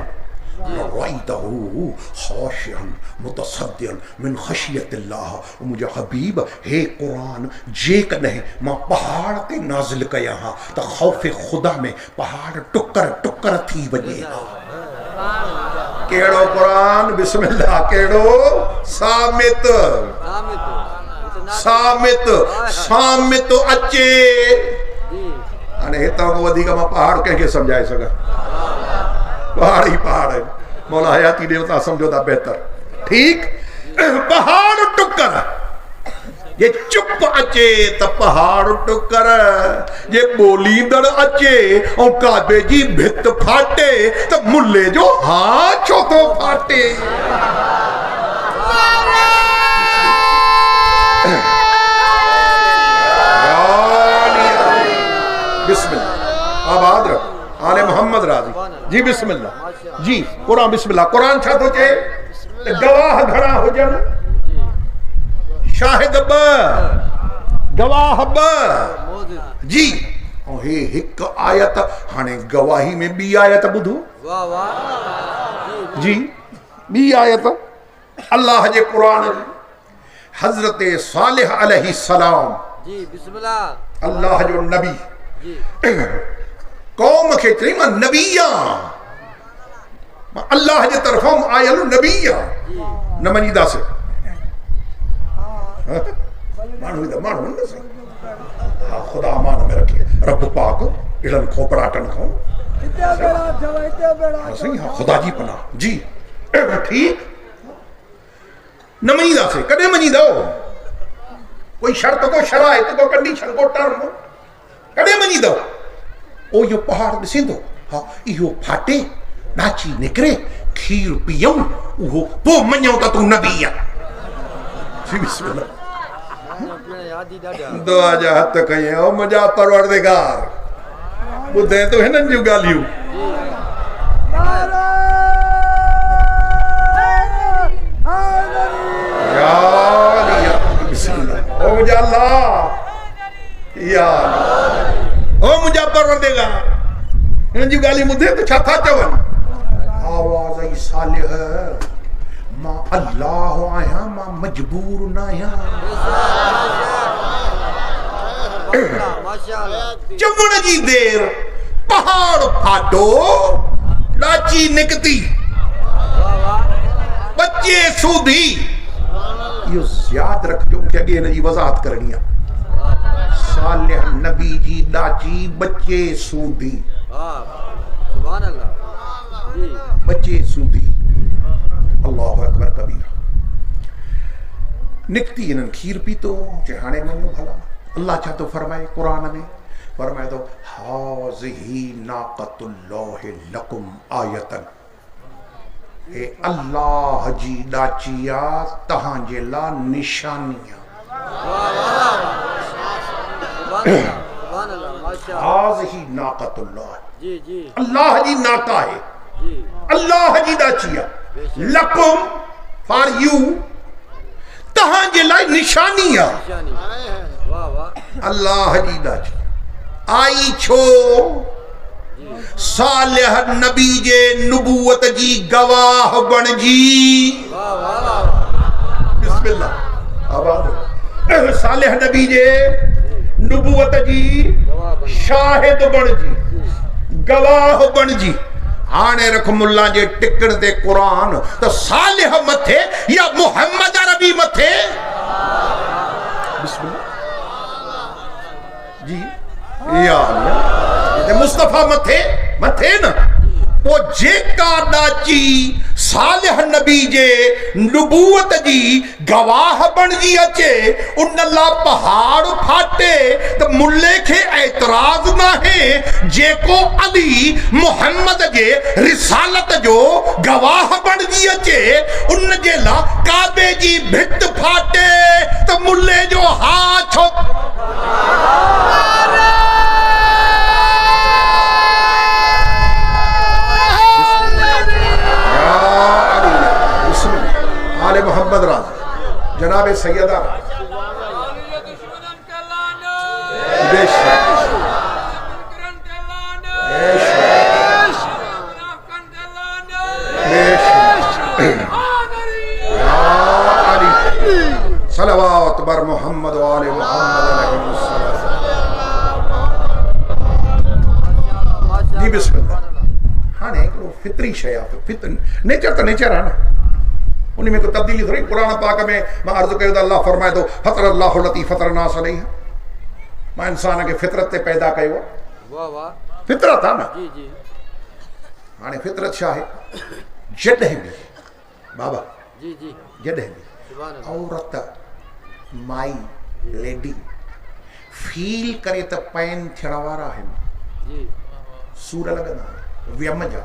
A: लराइतहु खाशिअन मुतसद्दिअन मिन खशियतिल्लाह। मुंहिंजा हबीब हे कुरान जेकॾहिं मां पहाड़ ते नाज़िल कया हा त ख़ौफ़ ख़ुदा में पहाड़ टुकर टुकर थी वञे हा। केड़ो कुरान? बिस्मिल्लाह। केड़ो? सामित सामित सामित अचे। हाणे हितां खां वधीक मां पहाड़ कंहिंखे सम्झाए सघां, पहाड़ ही पहाड़ है। मौला हयाती ॾियो तव्हां सम्झो था बेहतर। ठीक पहाड़ टुकर ये चुप अचे त पहाड़ टुकर, ये बोलींदड़ अचे और काबे जी भित फाटे त मुल्ले जो हाँ छो तो फाटे। बिस्मिल्लाह आबाद रख आले मोहम्मद राजी जी बिस्मिल्लाह जी कुरान बिस्मिल्लाह कुरान छा तो चे गवाह घणा हुजन शाहिद गवाह जी और हे हिक आयत हाने गवाही में बी आयत बुधो
B: वाह वाह
A: जी बी आयत अल्लाह जे कुरान हजरत सालिह अलैहि सलाम
B: जी बिस्मिल्लाह
A: अल्लाह जो नबी
B: जी
A: कौम के चई मां नबीया अल्लाह जे तरफों आयल नबीया न मनीदा से मानू दा मानू न से हां खुदा मान में रखे रब पाक इलन खोपड़ाटन खो
C: इते बेड़ा जवा इते बेड़ा
A: सही हां खुदा जी पना जी ठीक न मनीदा से कदे मनीदा कोई शर्त को शराइत को कंडीशन को टर्म कदे मनीदा ओ यो पहाड़ दिसिंदो हां इहो फाटे नाची निकरे खीर पियऊं उहो पो मञो त तू नबी आ बिस्मिल्लाह
B: याद ही डाडा
A: दुआ जा हथ कये ओ मुंहिंजा परवरदिगार ॿुधे तो हिननि जूं ॻाल्हियूं या बिस्मिल्लाह ओ मुंहिंजा अल्लाह या ओ मुंहिंजा परवरदिगार हिननि जूं ॻाल्हियूं ॿुधे त छा था चवनि आवाज़ आई सालिह मां अल्लाह आहियां मां मजबूर न आहियां
B: माशाअल्लाह
A: चवण जी देर पहाड़ फाटो ॾाची निकती बच्चे सूधी इहो यादि रखिजो मूंखे अॻे हिन जी वज़ाहत करणी आहे सालिह नबी जी ॾाची बच्चे सूधी
B: वाह सुभान अल्लाह जी
A: बच्चे सूधी अल्लाह अकबर कबीर निकती इन्हनि खीर पीतो चे हाणे मञो भला अल्लाह छा तो फरमाए कुरान में फरमाए तो हाज़िही नाक़तुल्लाहि लकुम आयतन ए अल्लाह जी ॾाचिया तहां जे ला निशानिया
B: सुभान अल्लाह माशाअल्लाह
A: हाज़िही नाक़तुल्लाह
B: जी जी
A: अल्लाह जी नाका है
B: जी
A: अल्लाह जी ॾाचिया लकुम फॉर यू तहां जे लाइ निशानी आहे
B: निशानी वाह वाह
A: अल्लाह जी ॾाची आई छो सालिह नबी जे नबूवत जी गवाह बणजी
B: वाह वाह
A: बिस्मिल्लाह आबाद सालिह नबी जे नबूवत जी शाहिद बणजी गवाह बणजी हाणे रख मुल्ला जे टिकण ते कुरान त सालिह मथे या मुहम्मद अरबी मथे बिस्मिल्लाह जी या अल्लाह मुस्तफा मथे मथे न वो जेका ॾाची सालिह नबी जे नबूवत जी गवाह बणजी अचे उन ला पहाड़ फाटे त मुल्ले खे एतराज़ नाहे जेको अली मुहम्मद जे रिसालत जो गवाह बणजी अचे उन जे ला काबे जी भित फाटे त मुल्ले जो हा छो आले मोहम्मद राज जनाब सैयदा सलावत बर मोहम्मद वाले मोहम्मद जी बिस्मिल्लाह हाणे हिकिड़ो फितरी शइ आहे फितर नेचर त नेचर आहे न उन में कोई तब्दीली थोड़ी कुरान पाक में मां अर्ज़ कयो त अल्लाह फरमाए थो फतर अल्लाहु लती फतर नास अलैहा मां इंसान खे फितरत ते पैदा कयो
B: वाह वाह
A: फितरत आहे न
B: जी जी
A: हाणे फितरत छा आहे जॾहिं बि बाबा
B: जी जी
A: जॾहिं बि
B: सुभान अल्लाह
A: औरत माई लेडी फील करे त पैन थियण वारा आहिनि,
B: जी
A: सूर लॻंदा वियम जा।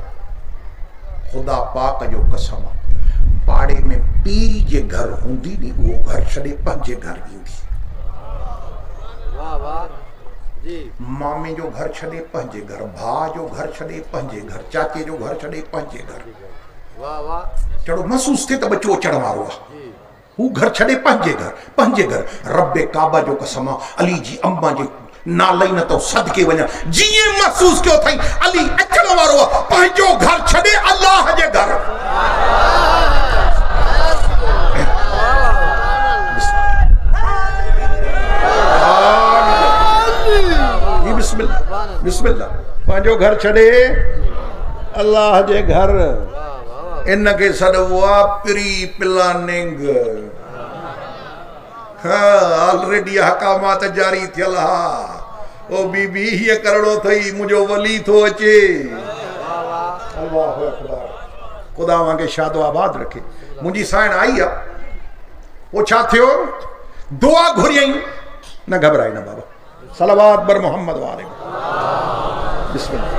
A: ख़ुदा पाक जो कसम पाड़े में पीर जे घर हूंदी नी, उहो घर छॾे पंहिंजे घर ईंदी।
B: वाह वाह जी।
A: मामे जो घर छॾे पंहिंजे घर, भाउ जो घर छॾे पंहिंजे घर, चाचे जो घर छॾे पंहिंजे घर।
B: वाह वाह
A: चढ़ो महसूस थिए त बचो अचण वारो आहे।
B: जी
A: हू घर छॾे पंहिंजे घर, पंहिंजे घर। रब्बे काबा जो कसम अली जी अम्मा जे नाले न तो सदके वञा। जीअं महसूस कयो अथई अली अचण वारो आहे, पंहिंजो घर छॾे अल्लाह जे घर। बिस्मिल्लाह बिस्मिल्लाह। पंहिंजो घर छॾे अल्लाह जे घर। इनके सॾिबो आहे प्री प्लानिंग। ऑलरेडी हकामात जारी थियल हा। ओ बीबी हीअं करणो अथई, मुंहिंजो वली थो अचे। अल्लाहु अकबर। ख़ुदा वांगे शादो आबाद रखे। मुंहिंजी साइण आई आहे, पोइ छा थियो? दुआ घुरियई। न घबराई न बाबा, सलावत बर मोहम्मद वाले। बिस्मिल्लाह।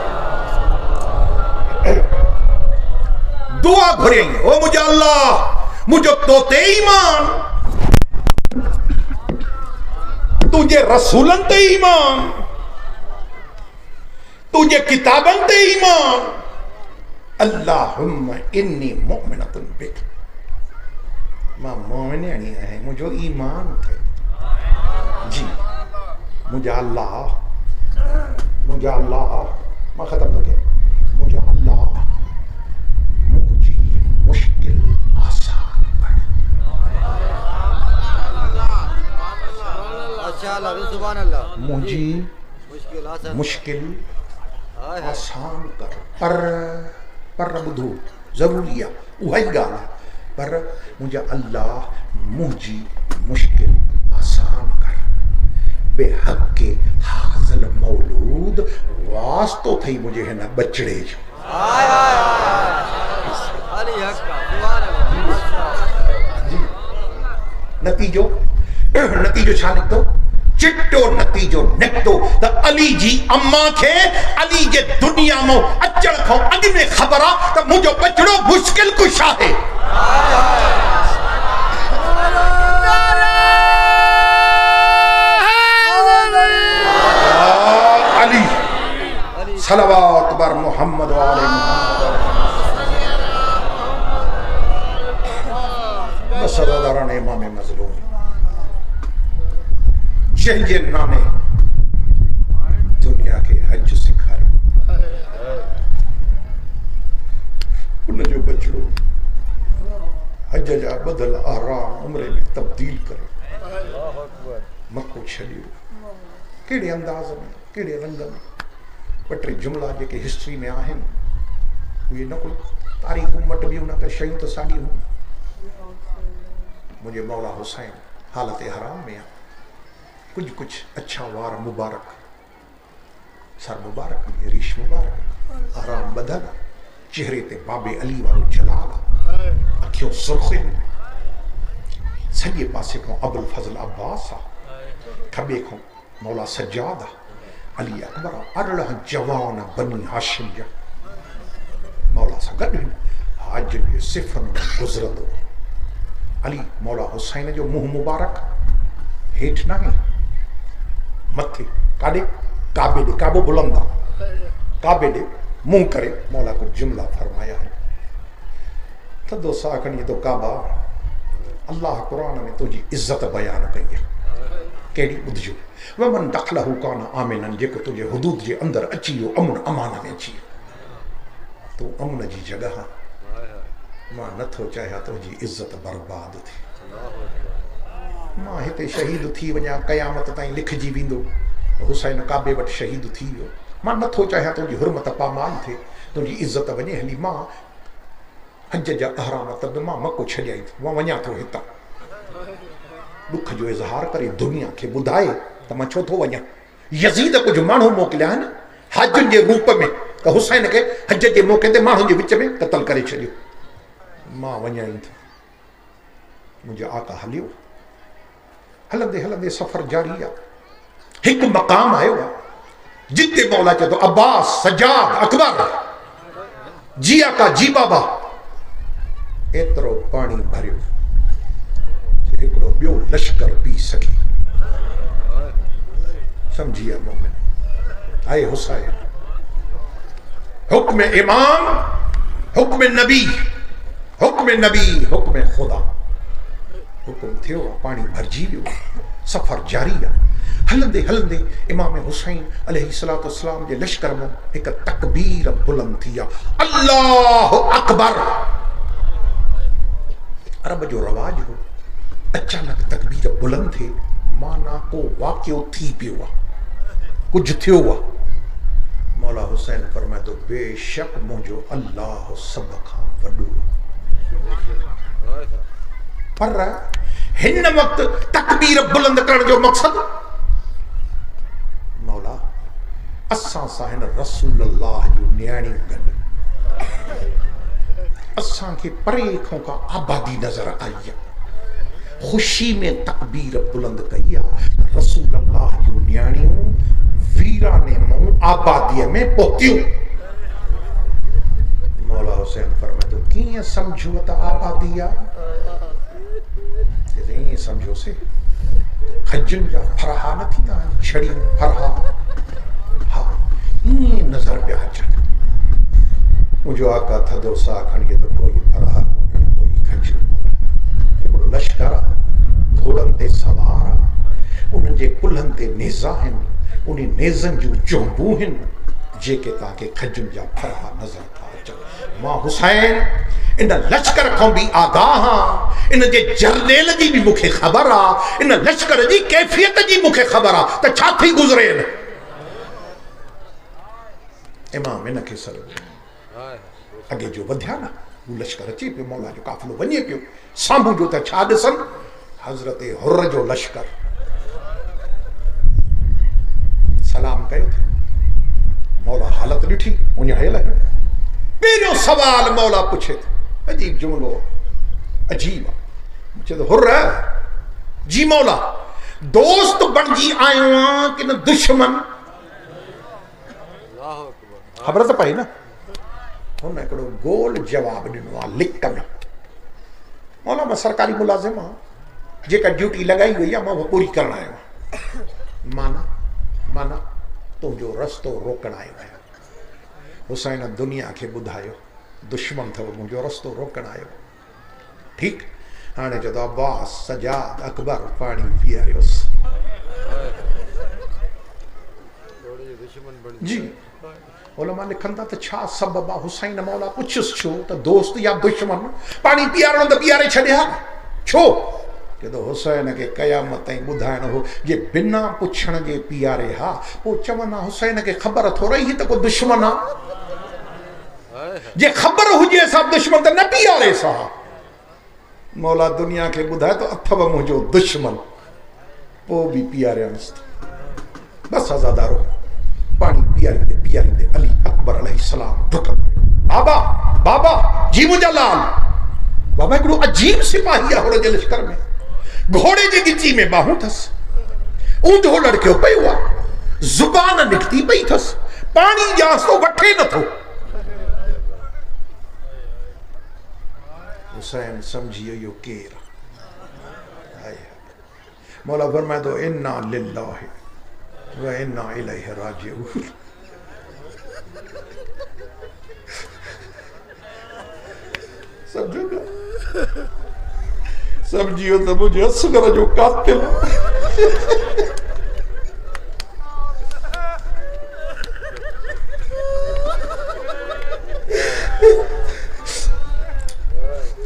A: दुआ घुरियई, ओ मुंहिंजा अल्लाह, मुंहिंजो तो ते ईमान, तुझे रसूलन ते ईमान, तुझे किताबन ते ईमान। अल्लाहुम्मा इन्नी मुमिनतुन बिक। मां मोमिन आहियां, मुंहिंजो ईमान थे। जी मुंहिंजा अल्लाह, मुंहिंजा अल्लाह, मां ख़त्म थो कयां। मुंहिंजा अल्लाह मुंहिंजी मुश्किल आसान कर।
B: सुभान अल्लाह।
A: मुंहिंजी
B: मुश्किल
A: आसान कर। पर ॿुधो, ज़रूरी आहे, उहा ई ॻाल्हि आहे। पर मुंहिंजा अल्लाह मुंहिंजी मुश्किल आसान कर। बेहक़ हाज़िल मौलूद वास्तो थई मुंहिंजे हिन बचड़े जो। नतीजो छा निकितो? चिट्टो नतीजो निकितो त अली जी अम्मा खे अली जे दुनिया में अचण खां अॻु में ख़बर आहे त मुंहिंजो बचड़ो मुश्किल कुशा आहे। अली सलावत बर मोहम्मद वाले मसदारान इमाम मज़लूम जंहिंजे नामे दुनिया के हज सिखायो, उनजो बचड़ो हज जा बदल आराम उम्रे में तब्दील करे मको छॾियो। कहिड़े अंदाज़ में, कहिड़े रंग में? ॿ टे जुमिला जेके हिस्ट्री में आहिनि उहे न को तारीख़ मट बि उन खे शयूं त साॻियूं। मुंहिंजे मौला हुसैन हालत हराम में आहे। कुछ कुछ अच्छा वार मुबारक, सर मुबारक, रीश मुबारक, आराम बदल, चेहरे ते बाबे अली वारो जलाल, अखियों सुर्ख़िन। सॼे पासे खां अबुल फज़ल अब्बास आहे, खॿे खां मौला सज्जाद आहे, अली अकबर आहे। 18 जवान बनी हाशिम जा मौला सां गॾु हज जे सिफ़र में गुज़रंदो। अली मौला हुसैन जो मुंहुं मुबारक हेठि न आहे, मथे काॾे? काबे ॾे, काबो बुलंद आहे, काबे ॾे मुंहुं करे मौला कुझु जुमिला फरमाया आहिनि। थधो साह खणी तो काबा, अल्लाह क़ुरान में तुंहिंजी इज़त बयान कई आहे। कहिड़ी? ॿुधिजो, वमन दख़लहु कान आमिनन, जेको तुंहिंजे हुदूद जे अंदरि अची वियो, अमुन अमान में अची वियो, तूं अमुन जी जॻह। मां नथो चाहियां तुंहिंजी इज़त बर्बाद थिए। मां हिते शहीद थी वञा, क़यामत ताईं लिखिजी वेंदो हुसैन काबे वटि शहीद थी वियो। मां नथो चाहियां तुंहिंजी हुरमत पामाल थिए, तुंहिंजी इज़त वञे हली। मां हज जा अहराम त मां मको छॾियाई, मां वञा थो हितां। दुख जो इज़हार करे दुनिया खे ॿुधाए त मां छो थो वञा। यज़ीद कुझु माण्हू मोकिलिया आहिनि हज जे रूप में, त हुसैन खे हज जे मौक़े ते माण्हुनि जे विच में क़तल करे छॾियो। मां वञा ई थो। मुंहिंजो आका हलियो, हलंदे हलंदे सफ़र जारी आहे। हिकु मक़ाम आयो आहे जिते मौला चए थो अब्बास, सजाद, अकबर, जिया का जी बाबा एतिरो पाणी भरियो हिकिड़ो ॿियो लश्कर पी सके। समझी विया मोमिन। आए हुसैन, हुक्म इमाम, हुक्म नबी, हुक्म नबी, हुक्म खुदा। हुक्म थियो, पाणी भरिजी वियो, सफ़र जारी आहे। हलंदे हलंदे इमाम हुसैन अलैहिस्सलातु वस्सलाम जे लश्कर में हिकु तकबीर बुलंद थी आहे, अल्लाहु अकबर। अरब जो रवाज हो, अचानक तकबीर बुलंद थिए माना को वाक़ियो थी पियो आहे, कुझु थियो आहे। मौला हुसैन फरमाए थो बेशक मुंहिंजो अल्लाह सभ खां वॾो, पर हिन वक़्तु तकबीर बुलंद करण जो मक़सदु मौला असां सां हिन रसूलुल्लाह जो न्याणियूं गॾु, असांखे परे खां का आबादी नज़र आई आहे। ख़ुशी में तकबीर बुलंद कई आहे, रसूलुल्लाह जो न्याणियूं वीराने मां आबादीअ में पहुतियूं। मौला हुसैन फरमाए थो कीअं सम्झो त आबादी आहे? ईअं सम्झोसीं खजुनि जा फरहा न थींदा आहिनि, छड़ियूं फरहा, हा ईअं नज़र पिया अचनि। मुंहिंजो आका थधो साह खणी त कोई फरहा कोन्हनि, कोई खजूं कोन्हनि। हिकिड़ो लश्कर आहे, घोड़नि ते सवार आहे, उन्हनि जे कुल्हनि ते नेज़ा आहिनि, उन नेज़नि जूं चोंबूं आहिनि जेके तव्हांखे खजुनि जा फरहा नज़र था अचनि। मां हुसैन इन लश्कर खां बि आगाह आहियां, इन जे जरनेल जी बि मूंखे ख़बर आहे, इन लश्कर जी कैफ़ियत जी मूंखे ख़बर आहे त छा थी गुज़रे। इमाम इन खे सॾु अॻे जो वधिया न, हू लश्कर अचे पियो, मौला जो काफ़िलो वञे पियो, साम्हूं जो त छा ॾिसनि, हज़रत हुर्र जो लश्कर। सलाम कयो थियो, मौला हालत ॾिठी, उञायल आहे। पहिरियों सवाल मौला पुछे थो, अजीब जुमिलो, अजीब आहे। चए थो हुर्र, जी मौला, दोस्त बणिजी आयो आहियां कि न दुश्मन? ख़बर त पई न। हुन हिकिड़ो गोल जवाब ॾिनो आहे, लिक में। मौला मां सरकारी मुलाज़िम आहियां, जेका ड्यूटी लॻाई वई आहे मां उहा पूरी करण आयो आहियां। माना तुंहिंजो रस्तो रोकण आयो आहियां। हुसैन दुनिया खे ॿुधायो दुश्मन अथव, मुंहिंजो रस्तो रोकण आयो। ठीकु, हाणे चवंदो अब्बास, सजाद, अकबर पाणी पीआरियोसि। जी उलमा लिखनि था त छा सबब आहे? हुसैन मौला पुछुसि छो त दोस्त या दुश्मन, पाणी पीआरणो त पीआरे छॾिया छो? चवंदो हुसैन खे क़यामत ताईं ॿुधाइणो हो जे बिना पुछण जे पीआरे हा, पोइ चवंदा हुसैन खे ख़बर थोरी ही त को दुश्मन आहे, जे ख़बर हुजे सा दुश्मन त न पीआरे सा। मौला दुनिया खे ॿुधाए तो अथव मुंहिंजो दुश्मन, पोइ बि पीआरियांसि थो। बसि आज़ादारो पाणी पीआरींदे पीआरींदे अली अकबर अलैहिस्सलाम डुक पियो। बाबा बाबा जी मुंहिंजा लाल। बाबा हिकिड़ो अजीब सिपाही आहे हुन जे लश्कर में, घोड़े जी गिची में बाहूं अथसि, ऊंधो लड़कियो पियो आहे, ज़ुबान निकिती पई अथसि, पाणी ॼास थो वठे नथो। हुसैन समझी वियो केरु आहे। मौला फरमाए थो इन्ना लिल्लाहि व इन्ना इलैहि राजिऊन। समझो ना, समझियो तो मुझे असगर जो कातिल।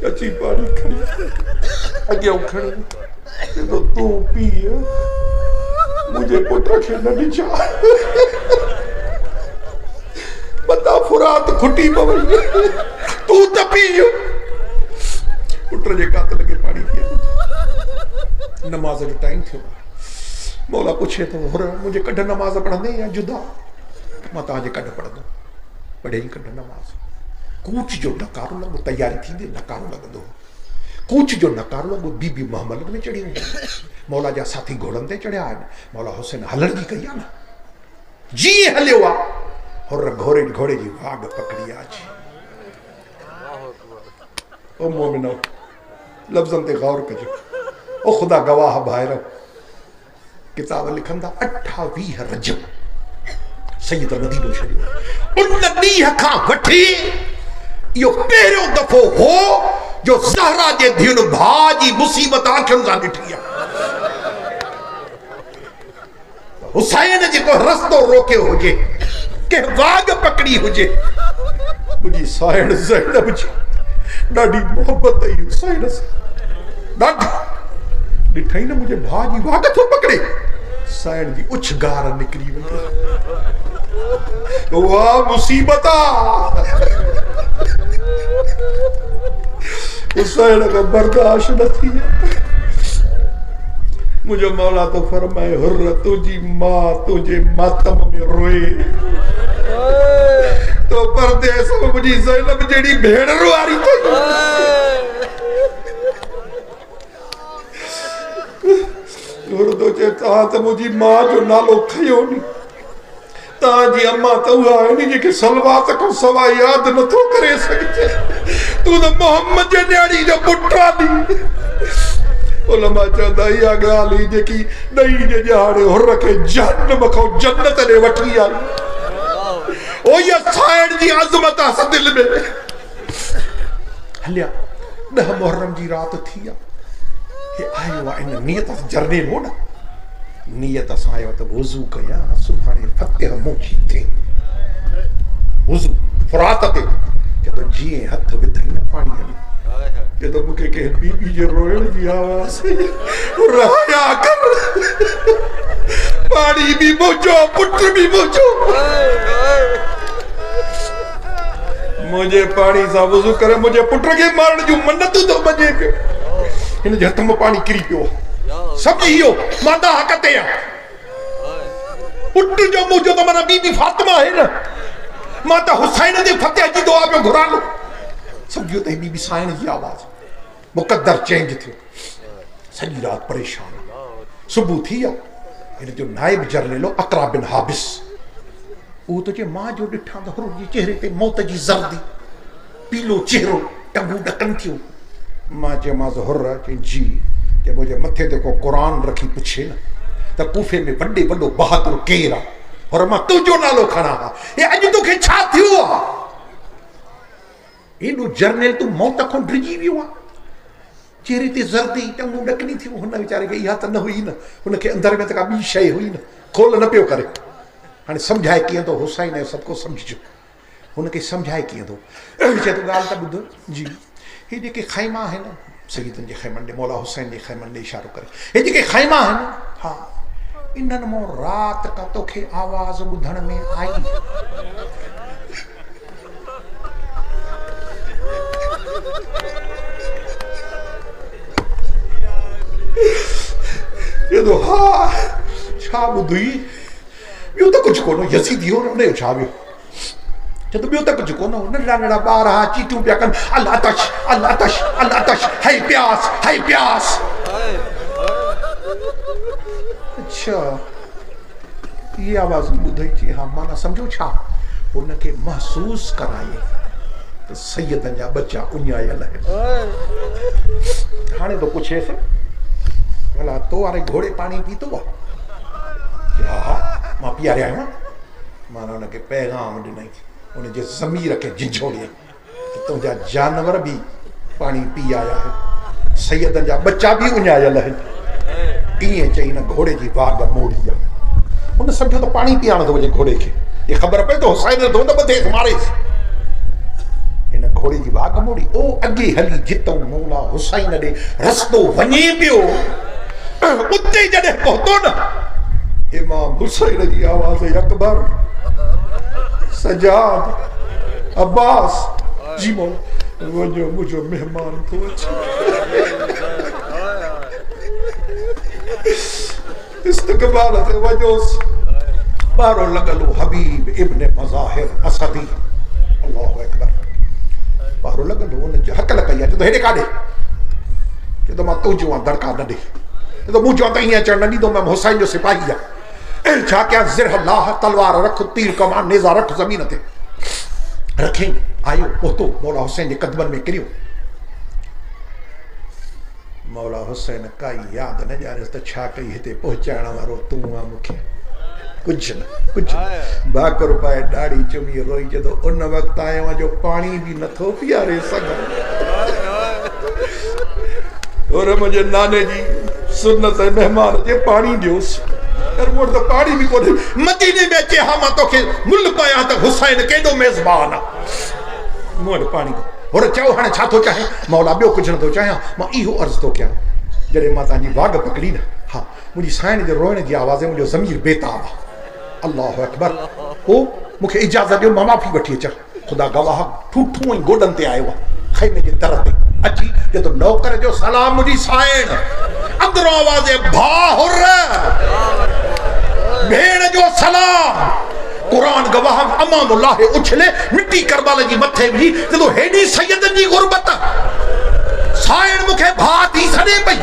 A: कच्ची पानी खड़ी अगे खड़ी तो तू पी, मुझे पुत्र खे न ॾिजा, बता फुरात खुटी पवई, तू त पी। पुत्र जे कातिल खे पाणी पिया। नमाज जो टाइम थियो, मौला पुछे तो हुर मुझे कढ नमाज पढ़ंदे या जुदा? मां तव्हांजे कढ पढ़ंदो, पढ़े ई कढ नमाज। कूच जो नकारो लॻो, तयारी थींदी नकारो लॻंदो, कूच जो नकारो वो बीबी मोहम्मद में चढ़ी हुई मौला जा साथी घोड़न ते चढ़िया मौला हुसैन हलण जी कई ना जी हलियो आ और घोड़े जी वाग पकड़ी आज ओ मोमिनो लफ्ज़न ते गौर कजो ओ खुदा गवाह भाइरो किताब लिखंदा 28 रजब सैयद नदीबो छड़ियो उन ॾींहं खां वठी इहो पहिरियों दफ़ो हो जो ज़हरा जे धीअ भाउ जी मुसीबत आंखियुनि सां ॾिठी आहे हुसैन जेको रस्तो रोकियो हुजे के वाग पकड़ी हुजे मुंहिंजी साहिण ज़ैनब जी ॾाढी मोहबत आई हुसैन सां ॾाढी ॾिठई न मुंहिंजे भाउ जी वाग थो पकड़े साहिण जी उछगार निकिरी वई वाह मुसीबत हुसैन का बर्दाश्त न थी मुझे मौला तो फरमाए हुर्र तुझी माँ तुझे मातम में रोए तो परदेस में मुझी ज़ैनब जेड़ी भेड़ रुआरी थी तो चे तो मुझी माँ जो नालो खयो नी ताजी अम्मा तो है नी जेके सलवात को सवा याद न तो करे सकते तू तो मोहम्मद जे न्याड़ी जो पुट्रा दी उलमा चंदा या गाली जेकी नई जे जाड़े हुर के जन्म खो जन्नत ने वठी आई ओ ये साइड जी अजमत अस दिल में हलिया 10 मुहर्रम जी रात थी ये आयो इन नियत जरने हो ना नियत सायो तो वुजू कया सुभाणे फतेह मुखी थे वुजू फरात ते जब जी हथ विधई न पानी में जब मुके के बीबी जे रोयण जी आवाज राया कर पानी भी मोजो पुत्र भी मोजो मुझे पानी सा वुजू करे मुझे पुत्र के मारण जो मन्नत तो बजे पे इन हथ में पानी किरी पियो समझियो मादा हकते या पुत्र जो मुझे तो मना बीबी फातिमा है ना माता हुसैन दे फतेह जी दुआ पे घुरा लो समझियो तो बीबी साइन जी आवाज मुकद्दर चेंज थे सजी रात परेशान सुबह थी या इन जो नायब जर ले लो अकरा बिन हाबिस वो तो जे मां जो डिठा तो हुर जी चेहरे पे मौत जी जर्दी पीलो चेहरो टंगू डकन थियो मां जे मां हुर के जी के मुझे मथे ते को कुरान रखी पूछे ना त कूफे में वड्डे वड्डो बहादुर केर आ और मां तुझो नालो खणा हा ए अज तोखे छा थियो आ एडो जर्नल तू मौत को ड्रिजी वियो आ चेहरे ते जर्दी टंगू डकनी थी हुन बेचारे के इहा त न हुई न उनके अंदर में त का बी शय हुई न खोल न पियो करे हाने समझाए किए तो हुसैन ने सबको समझजो उनके समझाए किए तो जे तो गाल त बुध जी हे जे के खैमा है ना सईदन जे खैमन दे मौला हुसैन जे खैमन दे इशारो करे हे जे के खैमा है ना हां इनन मो रात का तोखे आवाज बुधण में आई ये तो हाँ छा बुधई यो तो कुछ कोनो यजीदी हो ने छा बियो जब बियो तो कुछ कोनो नड़ा नड़ा बार हा चीटू पिया कन अल्लाह तश है प्यास अच्छा ये आवाज बुधई थी हाँ माना समझो छा उनके महसूस कराए तो सैयदन जा बच्चा उन्यायल है हाने तो पूछे से भला तो अरे घोड़े पानी पीतो हा मां पिया रहा माना उनके पैगाम ॾिनई उन जे ज़मीर के झिझोड़िया कि तुझा जानवर भी पानी पी आया है सैयदन जा बच्चा भी उन्यायल है इं चई न घोड़े की वाग मोड़ी उन समझो तो पानी पियाण तो वजे घोड़े के ये खबर पे तो हुसैन दो न बधे मारे इन घोड़े की वाग मोड़ी ओ अगे हली जितो मौला हुसैन दे रस्तो वने पियो उते जडे पहुतो न इमाम हुसैन जी आवाज अकबर सजाद अब्बास जी मौला वजो मुझो मेहमान तो इस्तकबाल से वजोस पारो लगलो हबीब इब्ने मज़ाहिर असदी अल्लाहु अकबर पारो लगलो उन हक लकैया तो हेडे काडे जो मां तुझो दड़का न ॾे तो मुझे तो ईअं अचण न ॾींदो मैं हुसैन जो सिपाही आहे छा कयां ज़िर लाह तलवार रख तीर कमान नेज़ा रख ज़मीन ते रखे आयो पहुतो मौला हुसैन जे कदमनि में किरियो मौला हुसैन काई यादि न ॼाणिस त छा कई हिते पहुचाइण वारो तूं आहे मूंखे कुझु न भाकुर पाए ॾाढ़ी चुमी रोई चए उन वक़्तु आयो आहे जो पाणी बि नथो पीआरे सघां और मुंहिंजे नाने जी सुन्नत महिमान जे पाणी ॾियोसि यार वोट तो पानी भी कोने मदीने में अचे हा मां तोखे मुल्क पाया त हुसैन केडो मेज़बान आहे मोड़ पानी और चओ हाणे छा थो चाहे मौला ॿियो कुझु नथो चाहियां मां इहो अर्ज़ु थो कयां जॾहिं मां तव्हांजी वाघ पकड़ी न हा मुंहिंजी साइण जे रोइण जी आवाज़ मुंहिंजो ज़मीर बेताब आहे अल्लाहु अकबर पोइ मूंखे इजाज़त ॾियो मां माफ़ी वठी अचां ख़ुदा गवाह ठूठूं ऐं गोॾनि ते आयो आहे खैमे जे दर ते अची जे तो नौकर जो सलाम मुंहिंजी साइण अंदरों आवाज़ भाहुर भेण जो सलाम कुरान गवाह अमानुल्लाह उछले मिट्टी करबल जी मथे भी जदो हेडी सैयदन जी गुरबत साइण मूंखे भा थी सड़े पई